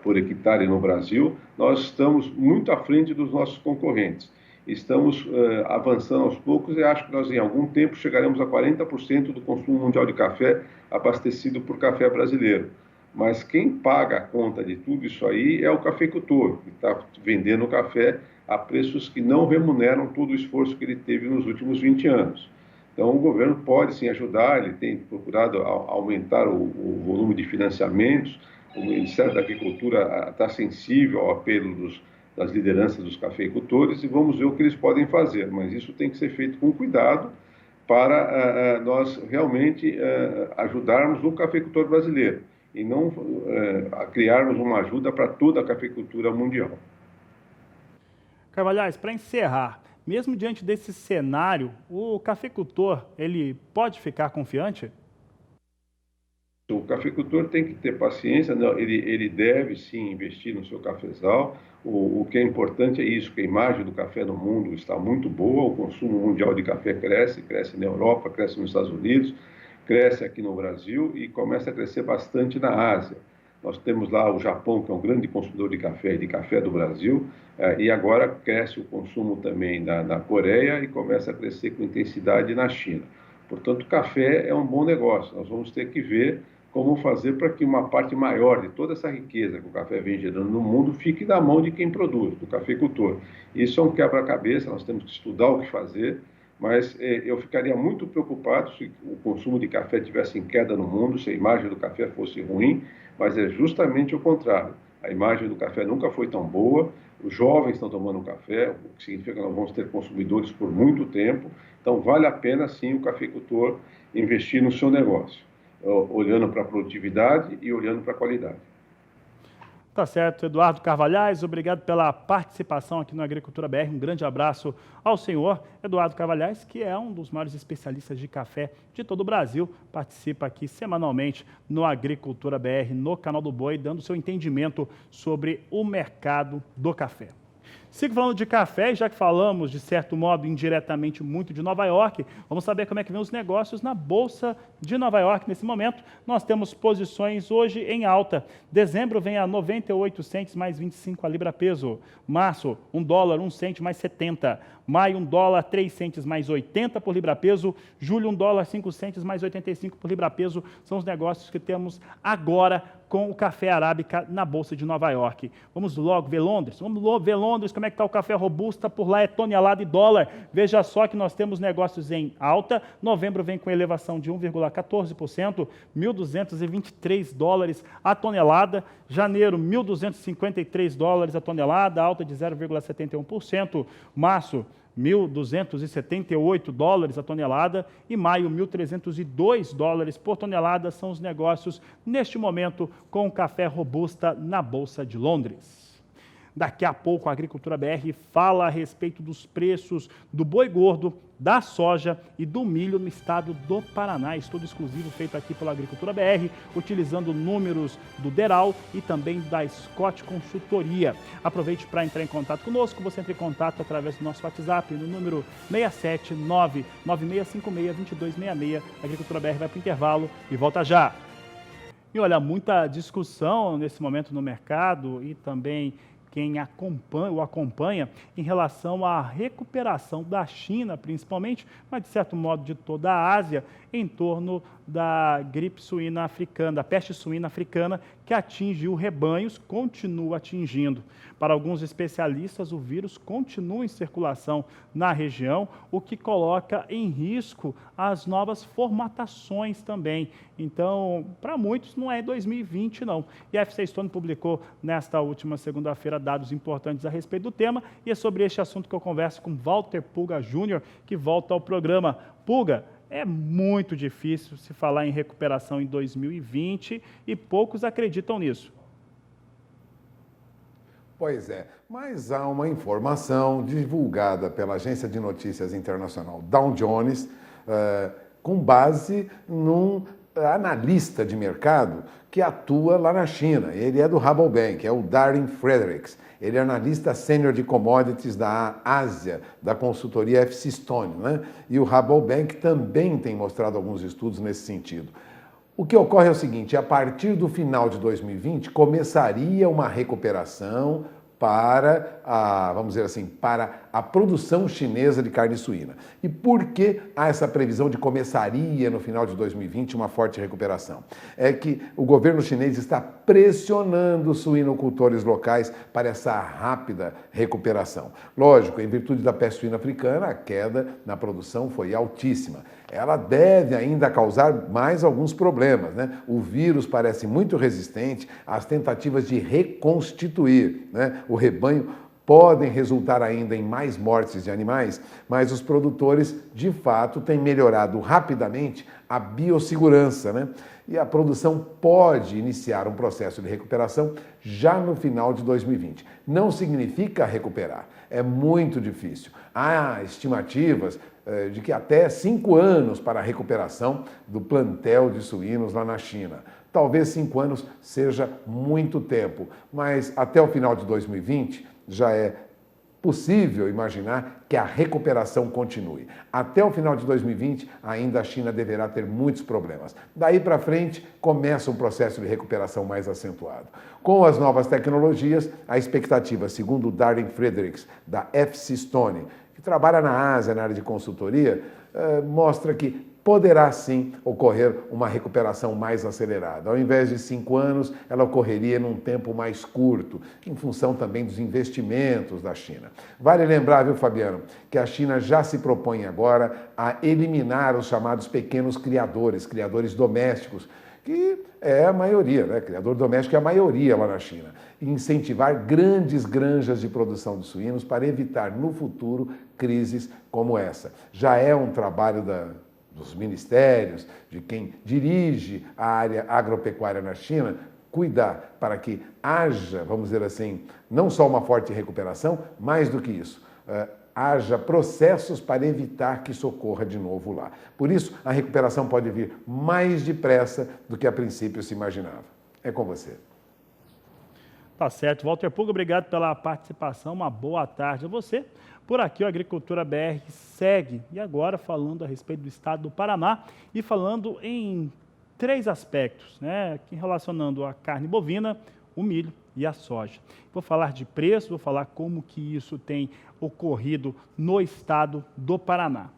por hectare no Brasil. Nós estamos muito à frente dos nossos concorrentes. Estamos avançando aos poucos e acho que nós, em algum tempo, chegaremos a 40% do consumo mundial de café abastecido por café brasileiro. Mas quem paga a conta de tudo isso aí é o cafeicultor, que está vendendo café a preços que não remuneram todo o esforço que ele teve nos últimos 20 anos. Então, o governo pode, sim, ajudar, ele tem procurado aumentar o volume de financiamentos, o Ministério da Agricultura está sensível ao apelo das lideranças dos cafeicultores e vamos ver o que eles podem fazer, mas isso tem que ser feito com cuidado para nós realmente ajudarmos o cafeicultor brasileiro e não criarmos uma ajuda para toda a cafeicultura mundial. Carvalhais, para encerrar, mesmo diante desse cenário, o cafeicultor, ele pode ficar confiante? O cafeicultor tem que ter paciência, não, ele deve sim investir no seu cafezal. O que é importante é isso, que a imagem do café no mundo está muito boa, o consumo mundial de café cresce na Europa, cresce nos Estados Unidos, cresce aqui no Brasil e começa a crescer bastante na Ásia. Nós temos lá o Japão, que é um grande consumidor de café do Brasil, e agora cresce o consumo também na Coreia e começa a crescer com intensidade na China. Portanto, o café é um bom negócio, nós vamos ter que ver como fazer para que uma parte maior de toda essa riqueza que o café vem gerando no mundo fique na mão de quem produz, do cafeicultor. Isso é um quebra-cabeça, nós temos que estudar o que fazer, mas eu ficaria muito preocupado se o consumo de café tivesse em queda no mundo, se a imagem do café fosse ruim, mas é justamente o contrário. A imagem do café nunca foi tão boa, os jovens estão tomando café, o que significa que nós vamos ter consumidores por muito tempo, então vale a pena sim o cafeicultor investir no seu negócio, olhando para a produtividade e olhando para a qualidade. Tá certo, Eduardo Carvalhais, obrigado pela participação aqui no Agricultura BR. Um grande abraço ao senhor Eduardo Carvalhais, que é um dos maiores especialistas de café de todo o Brasil. Participa aqui semanalmente no Agricultura BR, no Canal do Boi, dando seu entendimento sobre o mercado do café. Sigo falando de café, já que falamos, de certo modo, indiretamente muito de Nova York, vamos saber como é que vem os negócios na Bolsa de Nova York nesse momento. Nós temos posições hoje em alta. Dezembro vem a 98 centes mais 25 a libra peso. Março, $1, 1 cento mais 70. Maio, $1, 3 centes mais 80 por libra peso. Julho, $1, 5 centes mais 85 por libra peso. São os negócios que temos agora com o café arábica na Bolsa de Nova York. Vamos logo ver Londres. Vamos logo ver Londres, como é que está o café robusta, por lá é tonelada e dólar. Veja só que nós temos negócios em alta. Novembro vem com elevação de 1,14%, $1.223 a tonelada. Janeiro, $1.253 a tonelada, alta de 0,71%. Março, $1.278 a tonelada e maio, $1.302 por tonelada são os negócios neste momento com o café robusta na Bolsa de Londres. Daqui a pouco a Agricultura BR fala a respeito dos preços do boi gordo, da soja e do milho no estado do Paraná. Estudo exclusivo feito aqui pela Agricultura BR, utilizando números do DERAL e também da Scott Consultoria. Aproveite para entrar em contato conosco. Você entra em contato através do nosso WhatsApp no número 67996562266. A Agricultura BR vai para o intervalo e volta já. E olha, muita discussão nesse momento no mercado e também quem acompanha em relação à recuperação da China, principalmente, mas de certo modo de toda a Ásia, em torno da gripe suína africana, da peste suína africana, que atingiu rebanhos, continua atingindo. Para alguns especialistas, o vírus continua em circulação na região, o que coloca em risco as novas formatações também. Então, para muitos, não é 2020, não. E a FC Stone publicou nesta última segunda-feira dados importantes a respeito do tema, e é sobre este assunto que eu converso com Walter Pulga Júnior, que volta ao programa. Pulga, é muito difícil se falar em recuperação em 2020 e poucos acreditam nisso. Pois é, mas há uma informação divulgada pela agência de notícias internacional Dow Jones, com base num analista de mercado que atua lá na China. Ele é do Rabobank, é o Darin Fredericks. Ele é analista sênior de commodities da Ásia, da consultoria FC Stone, né? E o Rabobank também tem mostrado alguns estudos nesse sentido. O que ocorre é o seguinte: a partir do final de 2020 começaria uma recuperação para vamos dizer assim, para a produção chinesa de carne suína. E por que há essa previsão de começaria no final de 2020 uma forte recuperação? É que o governo chinês está pressionando os suinocultores locais para essa rápida recuperação. Lógico, em virtude da peste suína africana, a queda na produção foi altíssima. Ela deve ainda causar mais alguns problemas, né? O vírus parece muito resistente às tentativas de reconstituir, né, o rebanho Podem resultar ainda em mais mortes de animais, mas os produtores, de fato, têm melhorado rapidamente a biossegurança, né? E a produção pode iniciar um processo de recuperação já no final de 2020. Não significa recuperar, é muito difícil. Há estimativas de que até 5 anos para a recuperação do plantel de suínos lá na China. Talvez 5 anos seja muito tempo, mas até o final de 2020 já é possível imaginar que a recuperação continue. Até o final de 2020, ainda a China deverá ter muitos problemas. Daí para frente, começa um processo de recuperação mais acentuado. Com as novas tecnologias, a expectativa, segundo Darren Fredericks, da FC Stone, que trabalha na Ásia, na área de consultoria, mostra que poderá sim ocorrer uma recuperação mais acelerada. Ao invés de 5 anos, ela ocorreria num tempo mais curto, em função também dos investimentos da China. Vale lembrar, viu, Fabiano, que a China já se propõe agora a eliminar os chamados pequenos criadores domésticos, que é a maioria, né? Criador doméstico é a maioria lá na China. E incentivar grandes granjas de produção de suínos para evitar no futuro crises como essa. Já é um trabalho dos ministérios, de quem dirige a área agropecuária na China, cuidar para que haja, vamos dizer assim, não só uma forte recuperação, mais do que isso, haja processos para evitar que isso ocorra de novo lá. Por isso, a recuperação pode vir mais depressa do que a princípio se imaginava. É com você. Tá certo. Walter Puga, obrigado pela participação. Uma boa tarde a você. Por aqui, o Agricultura BR segue. E agora, falando a respeito do estado do Paraná e falando em 3 aspectos, né? Aqui relacionando a carne bovina, o milho e a soja. Vou falar de preço, vou falar como que isso tem ocorrido no estado do Paraná.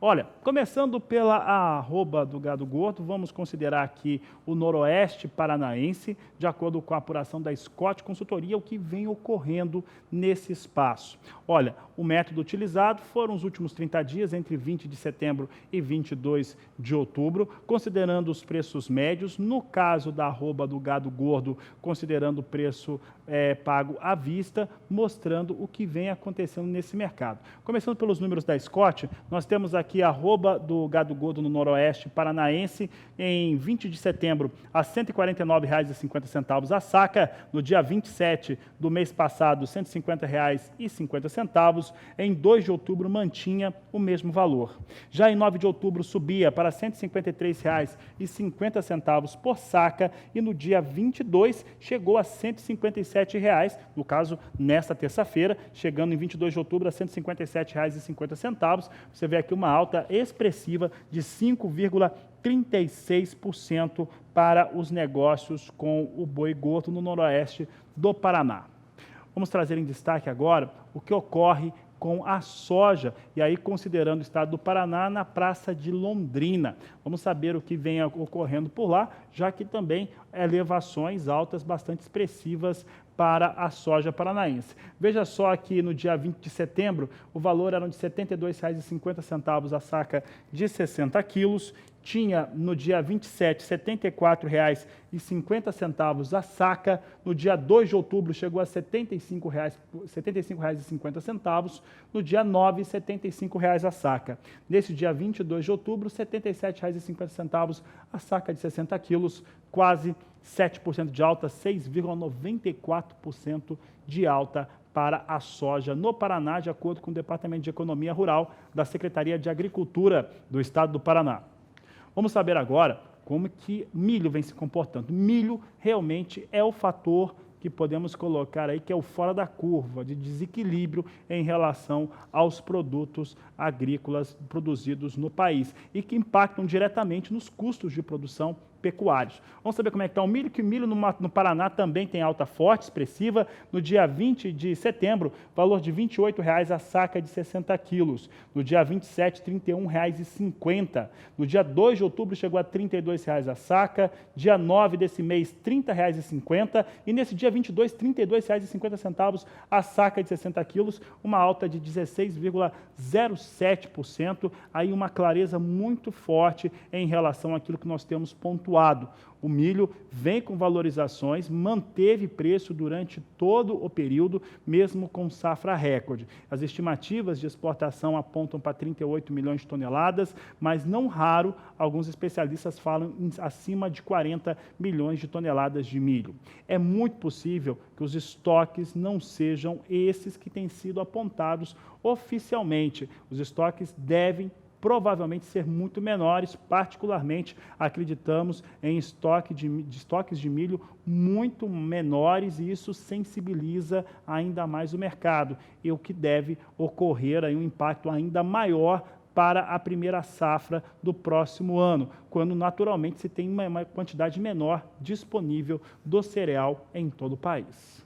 Olha, começando pela arroba do gado gordo, vamos considerar aqui o noroeste paranaense, de acordo com a apuração da Scott Consultoria, o que vem ocorrendo nesse espaço. Olha, o método utilizado foram os últimos 30 dias, entre 20 de setembro e 22 de outubro, considerando os preços médios, no caso da arroba do gado gordo, considerando o preço pago à vista, mostrando o que vem acontecendo nesse mercado. Começando pelos números da Scott, nós temos aqui a arroba do gado gordo no noroeste paranaense em 20 de setembro a R$ 149,50 a saca, no dia 27 do mês passado R$ 150,50, em 2 de outubro mantinha o mesmo valor. Já em 9 de outubro subia para R$ 153,50 por saca e no dia 22 chegou a R$ 157,00, no caso, nesta terça-feira, chegando em 22 de outubro a R$ 157,50. Você vê aqui uma alta expressiva de 5,36% para os negócios com o boi gordo no noroeste do Paraná. Vamos trazer em destaque agora o que ocorre com a soja, e aí considerando o estado do Paraná na Praça de Londrina. Vamos saber o que vem ocorrendo por lá, já que também elevações altas bastante expressivas para a soja paranaense. Veja só que no dia 20 de setembro, o valor era de R$ 72,50 a saca de 60 quilos, tinha no dia 27 R$ 74,50 a saca, no dia 2 de outubro chegou a R$ 75,50, no dia 9 R$ 75,00 a saca. Nesse dia 22 de outubro, R$ 77,50 a saca de 60 quilos, quase 7% de alta, 6,94% de alta para a soja no Paraná, de acordo com o Departamento de Economia Rural da Secretaria de Agricultura do Estado do Paraná. Vamos saber agora como que milho vem se comportando. Milho realmente é o fator que podemos colocar aí, que é o fora da curva, de desequilíbrio em relação aos produtos agrícolas produzidos no país e que impactam diretamente nos custos de produção pecuários. Vamos saber como é que está o milho, que o milho no Paraná também tem alta forte, expressiva. No dia 20 de setembro, valor de R$ 28,00 a saca de 60 quilos. No dia 27, R$ 31,50. No dia 2 de outubro, chegou a R$ 32,00 a saca. Dia 9 desse mês, R$ 30,50. E nesse dia 22, R$ 32,50 a saca de 60 quilos, uma alta de 16,07%. Aí uma clareza muito forte em relação àquilo que nós temos pontuado acentuado. O milho vem com valorizações, manteve preço durante todo o período, mesmo com safra recorde. As estimativas de exportação apontam para 38 milhões de toneladas, mas não raro, alguns especialistas falam em acima de 40 milhões de toneladas de milho. É muito possível que os estoques não sejam esses que têm sido apontados oficialmente. Os estoques devem provavelmente ser muito menores, particularmente acreditamos em estoques de milho muito menores, e isso sensibiliza ainda mais o mercado, e o que deve ocorrer aí um impacto ainda maior para a primeira safra do próximo ano, quando naturalmente se tem uma quantidade menor disponível do cereal em todo o país.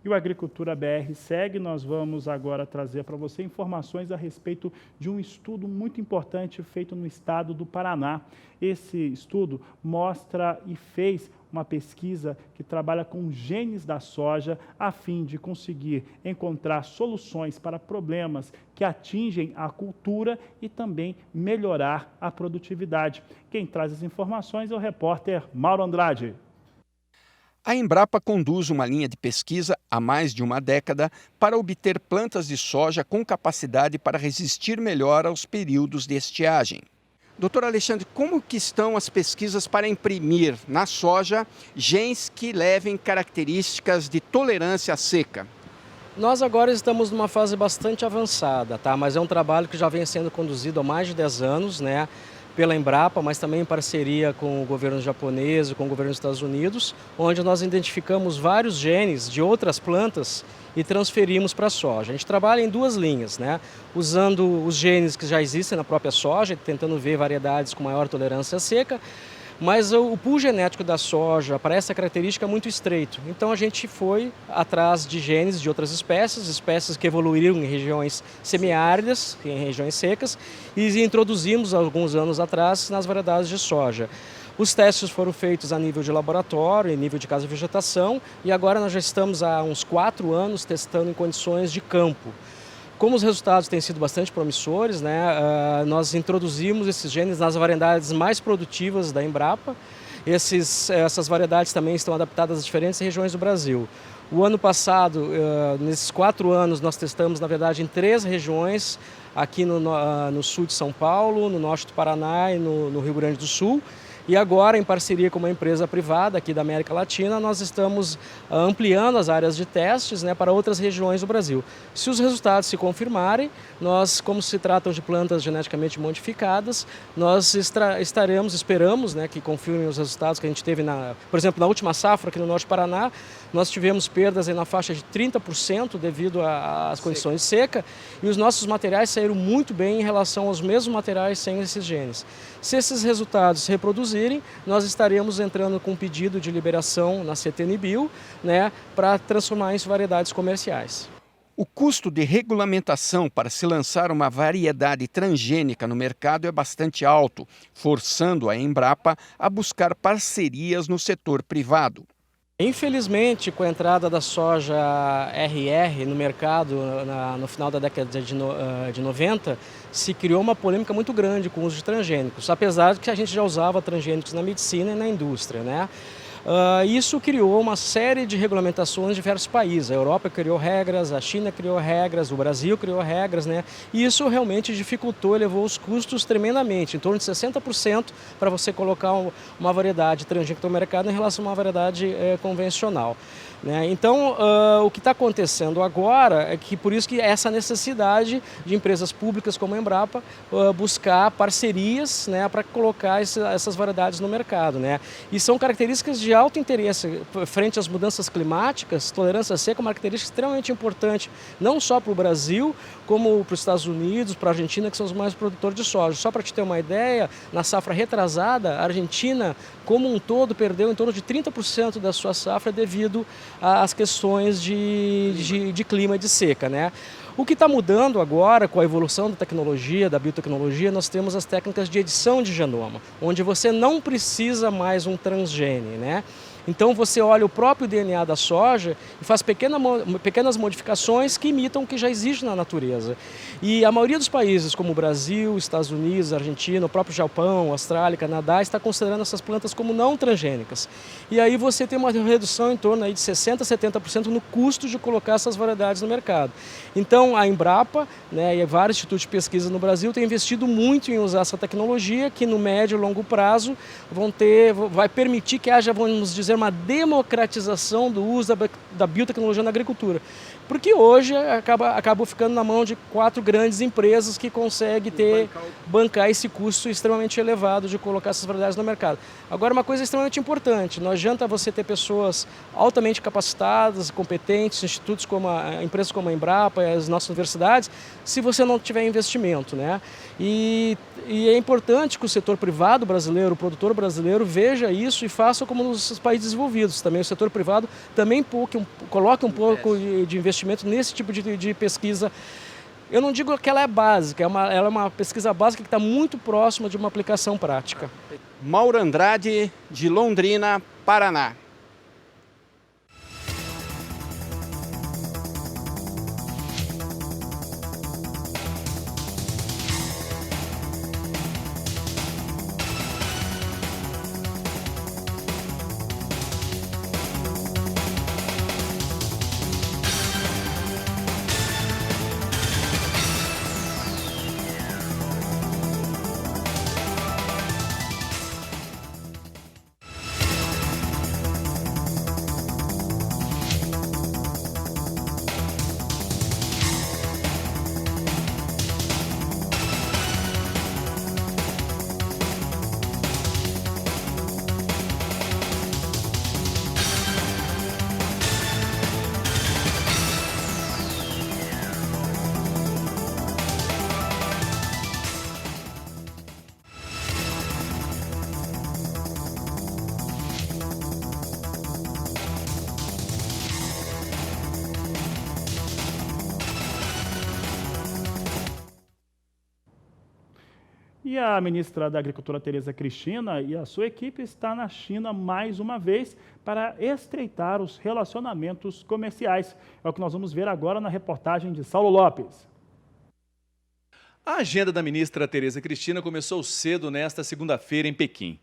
E o Agricultura BR segue, nós vamos agora trazer para você informações a respeito de um estudo muito importante feito no estado do Paraná. Esse estudo mostra e fez uma pesquisa que trabalha com genes da soja a fim de conseguir encontrar soluções para problemas que atingem a cultura e também melhorar a produtividade. Quem traz as informações é o repórter Mauro Andrade. A Embrapa conduz uma linha de pesquisa há mais de uma década para obter plantas de soja com capacidade para resistir melhor aos períodos de estiagem. Doutor Alexandre, como que estão as pesquisas para imprimir na soja genes que levem características de tolerância à seca? Nós agora estamos numa fase bastante avançada, tá? Mas é um trabalho que já vem sendo conduzido há mais de 10 anos, né? Pela Embrapa, mas também em parceria com o governo japonês e com o governo dos Estados Unidos, onde nós identificamos vários genes de outras plantas e transferimos para a soja. A gente trabalha em duas linhas, né? Usando os genes que já existem na própria soja, tentando ver variedades com maior tolerância à seca, mas o pool genético da soja para essa característica é muito estreito. Então a gente foi atrás de genes de outras espécies que evoluíram em regiões semiáridas, em regiões secas, e introduzimos alguns anos atrás nas variedades de soja. Os testes foram feitos a nível de laboratório, em nível de casa de vegetação, e agora nós já estamos há uns 4 anos testando em condições de campo. Como os resultados têm sido bastante promissores, né, nós introduzimos esses genes nas variedades mais produtivas da Embrapa. Essas variedades também estão adaptadas às diferentes regiões do Brasil. O ano passado, nesses 4 anos, nós testamos, na verdade, em 3 regiões, aqui no sul de São Paulo, no norte do Paraná e no Rio Grande do Sul. E agora, em parceria com uma empresa privada aqui da América Latina, nós estamos ampliando as áreas de testes, né, para outras regiões do Brasil. Se os resultados se confirmarem, nós, como se tratam de plantas geneticamente modificadas, nós esperamos, né, que confirmem os resultados que a gente teve, por exemplo, na última safra aqui no norte do Paraná, nós tivemos perdas aí na faixa de 30% devido às condições de seca, e os nossos materiais saíram muito bem em relação aos mesmos materiais sem esses genes. Se esses resultados se reproduzirem, nós estaremos entrando com um pedido de liberação na CTN-Bio, né, para transformar isso em variedades comerciais. O custo de regulamentação para se lançar uma variedade transgênica no mercado é bastante alto, forçando a Embrapa a buscar parcerias no setor privado. Infelizmente, com a entrada da soja RR no mercado no final da década de 90, se criou uma polêmica muito grande com o uso de transgênicos, apesar de que a gente já usava transgênicos na medicina e na indústria, né? Isso criou uma série de regulamentações em diversos países. A Europa criou regras, a China criou regras, o Brasil criou regras, né? E isso realmente dificultou, elevou os custos tremendamente, em torno de 60% para você colocar uma variedade transgênica no mercado em relação a uma variedade convencional. Né? Então, o que está acontecendo agora é que, por isso que essa necessidade de empresas públicas como a Embrapa buscar parcerias, né, para colocar essas variedades no mercado. Né? E são características de alto interesse frente às mudanças climáticas. Tolerância à seca é uma característica extremamente importante, não só para o Brasil, como para os Estados Unidos, para a Argentina, que são os mais produtores de soja. Só para te ter uma ideia, na safra retrasada, a Argentina, como um todo, perdeu em torno de 30% da sua safra devido às questões de clima e de seca, né? O que está mudando agora com a evolução da tecnologia, da biotecnologia, nós temos as técnicas de edição de genoma, onde você não precisa mais um transgene, né? Então você olha o próprio DNA da soja e faz pequenas modificações que imitam o que já existe na natureza. E a maioria dos países, como o Brasil, Estados Unidos, Argentina, o próprio Japão, Austrália, Canadá, está considerando essas plantas como não transgênicas. E aí você tem uma redução em torno aí de 60% a 70% no custo de colocar essas variedades no mercado. Então a Embrapa, né, e vários institutos de pesquisa no Brasil têm investido muito em usar essa tecnologia que no médio e longo prazo vai permitir que haja, vamos dizer, uma democratização do uso da biotecnologia na agricultura. Porque hoje acabou ficando na mão de 4 grandes empresas que conseguem bancar esse custo extremamente elevado de colocar essas variedades no mercado. Agora, uma coisa extremamente importante, não adianta você ter pessoas altamente capacitadas, competentes, institutos como empresas como a Embrapa e as nossas universidades, se você não tiver investimento, né? E é importante que o setor privado brasileiro, o produtor brasileiro, veja isso e faça como nos países desenvolvidos. Também o setor privado também coloque um pouco de investimento nesse tipo de pesquisa. Eu não digo que ela é básica, ela é uma pesquisa básica que está muito próxima de uma aplicação prática. Mauro Andrade, de Londrina, Paraná. E a ministra da Agricultura, Tereza Cristina, e a sua equipe está na China mais uma vez para estreitar os relacionamentos comerciais. É o que nós vamos ver agora na reportagem de Saulo Lopes. A agenda da ministra Tereza Cristina começou cedo nesta segunda-feira em Pequim.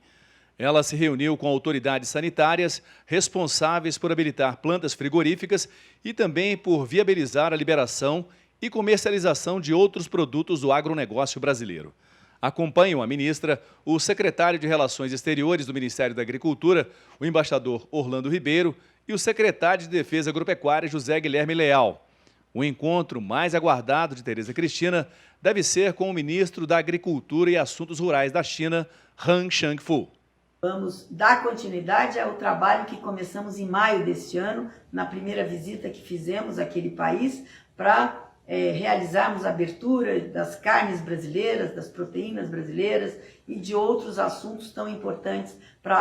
Ela se reuniu com autoridades sanitárias responsáveis por habilitar plantas frigoríficas e também por viabilizar a liberação e comercialização de outros produtos do agronegócio brasileiro. Acompanham a ministra o secretário de Relações Exteriores do Ministério da Agricultura, o embaixador Orlando Ribeiro, e o secretário de Defesa Agropecuária, José Guilherme Leal. O encontro mais aguardado de Tereza Cristina deve ser com o ministro da Agricultura e Assuntos Rurais da China, Han Shangfu. Vamos dar continuidade ao trabalho que começamos em maio deste ano, na primeira visita que fizemos àquele país, para realizarmos a abertura das carnes brasileiras, das proteínas brasileiras e de outros assuntos tão importantes para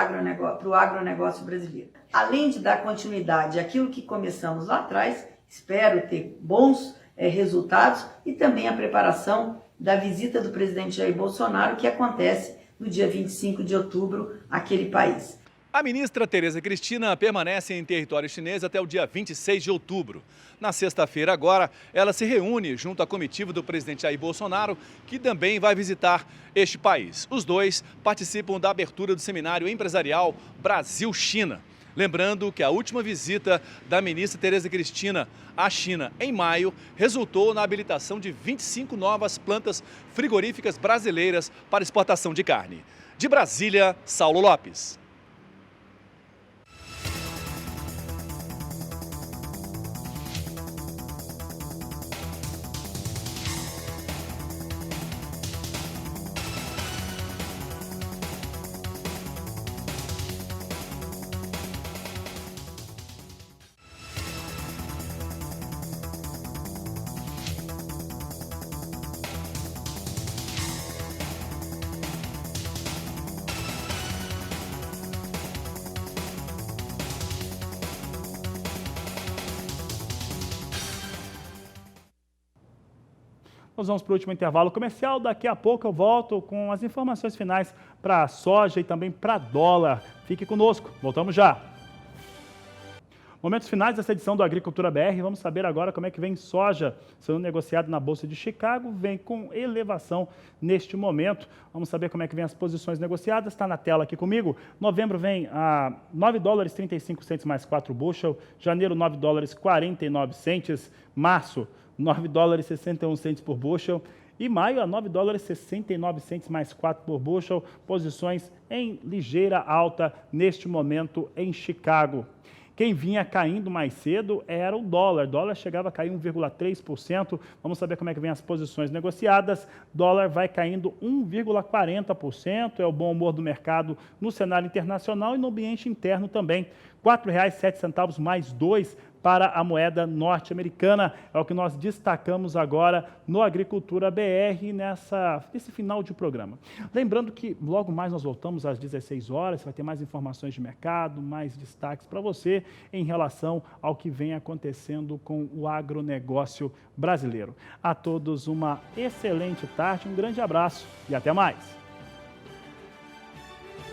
o agronegócio brasileiro. Além de dar continuidade àquilo que começamos lá atrás, espero ter bons resultados e também a preparação da visita do presidente Jair Bolsonaro, que acontece no dia 25 de outubro àquele país. A ministra Tereza Cristina permanece em território chinês até o dia 26 de outubro. Na sexta-feira agora, ela se reúne junto à comitiva do presidente Jair Bolsonaro, que também vai visitar este país. Os dois participam da abertura do seminário empresarial Brasil-China. Lembrando que a última visita da ministra Tereza Cristina à China em maio resultou na habilitação de 25 novas plantas frigoríficas brasileiras para exportação de carne. De Brasília, Saulo Lopes. Nós vamos para o último intervalo comercial. Daqui a pouco eu volto com as informações finais para a soja e também para dólar. Fique conosco. Voltamos já. Momentos finais dessa edição do Agricultura BR, vamos saber agora como é que vem soja sendo negociado na Bolsa de Chicago, vem com elevação neste momento. Vamos saber como é que vem as posições negociadas, está na tela aqui comigo. Novembro vem a 9 dólares 35 centes mais 4 bushel, janeiro 9 dólares 49 centes, março 9 dólares 61 centes por bushel, e maio a 9 dólares 69 centes mais 4 por bushel, posições em ligeira alta neste momento em Chicago. Quem vinha caindo mais cedo era o dólar. O dólar chegava a cair 1,3%. Vamos saber como é que vem as posições negociadas. Dólar vai caindo 1,40%. É o bom humor do mercado no cenário internacional e no ambiente interno também. R$ 4,07 mais 2 para a moeda norte-americana. É o que nós destacamos agora no Agricultura BR nesse final de programa. Lembrando que logo mais nós voltamos às 16 horas, vai ter mais informações de mercado, mais destaques para você em relação ao que vem acontecendo com o agronegócio brasileiro. A todos uma excelente tarde, um grande abraço e até mais.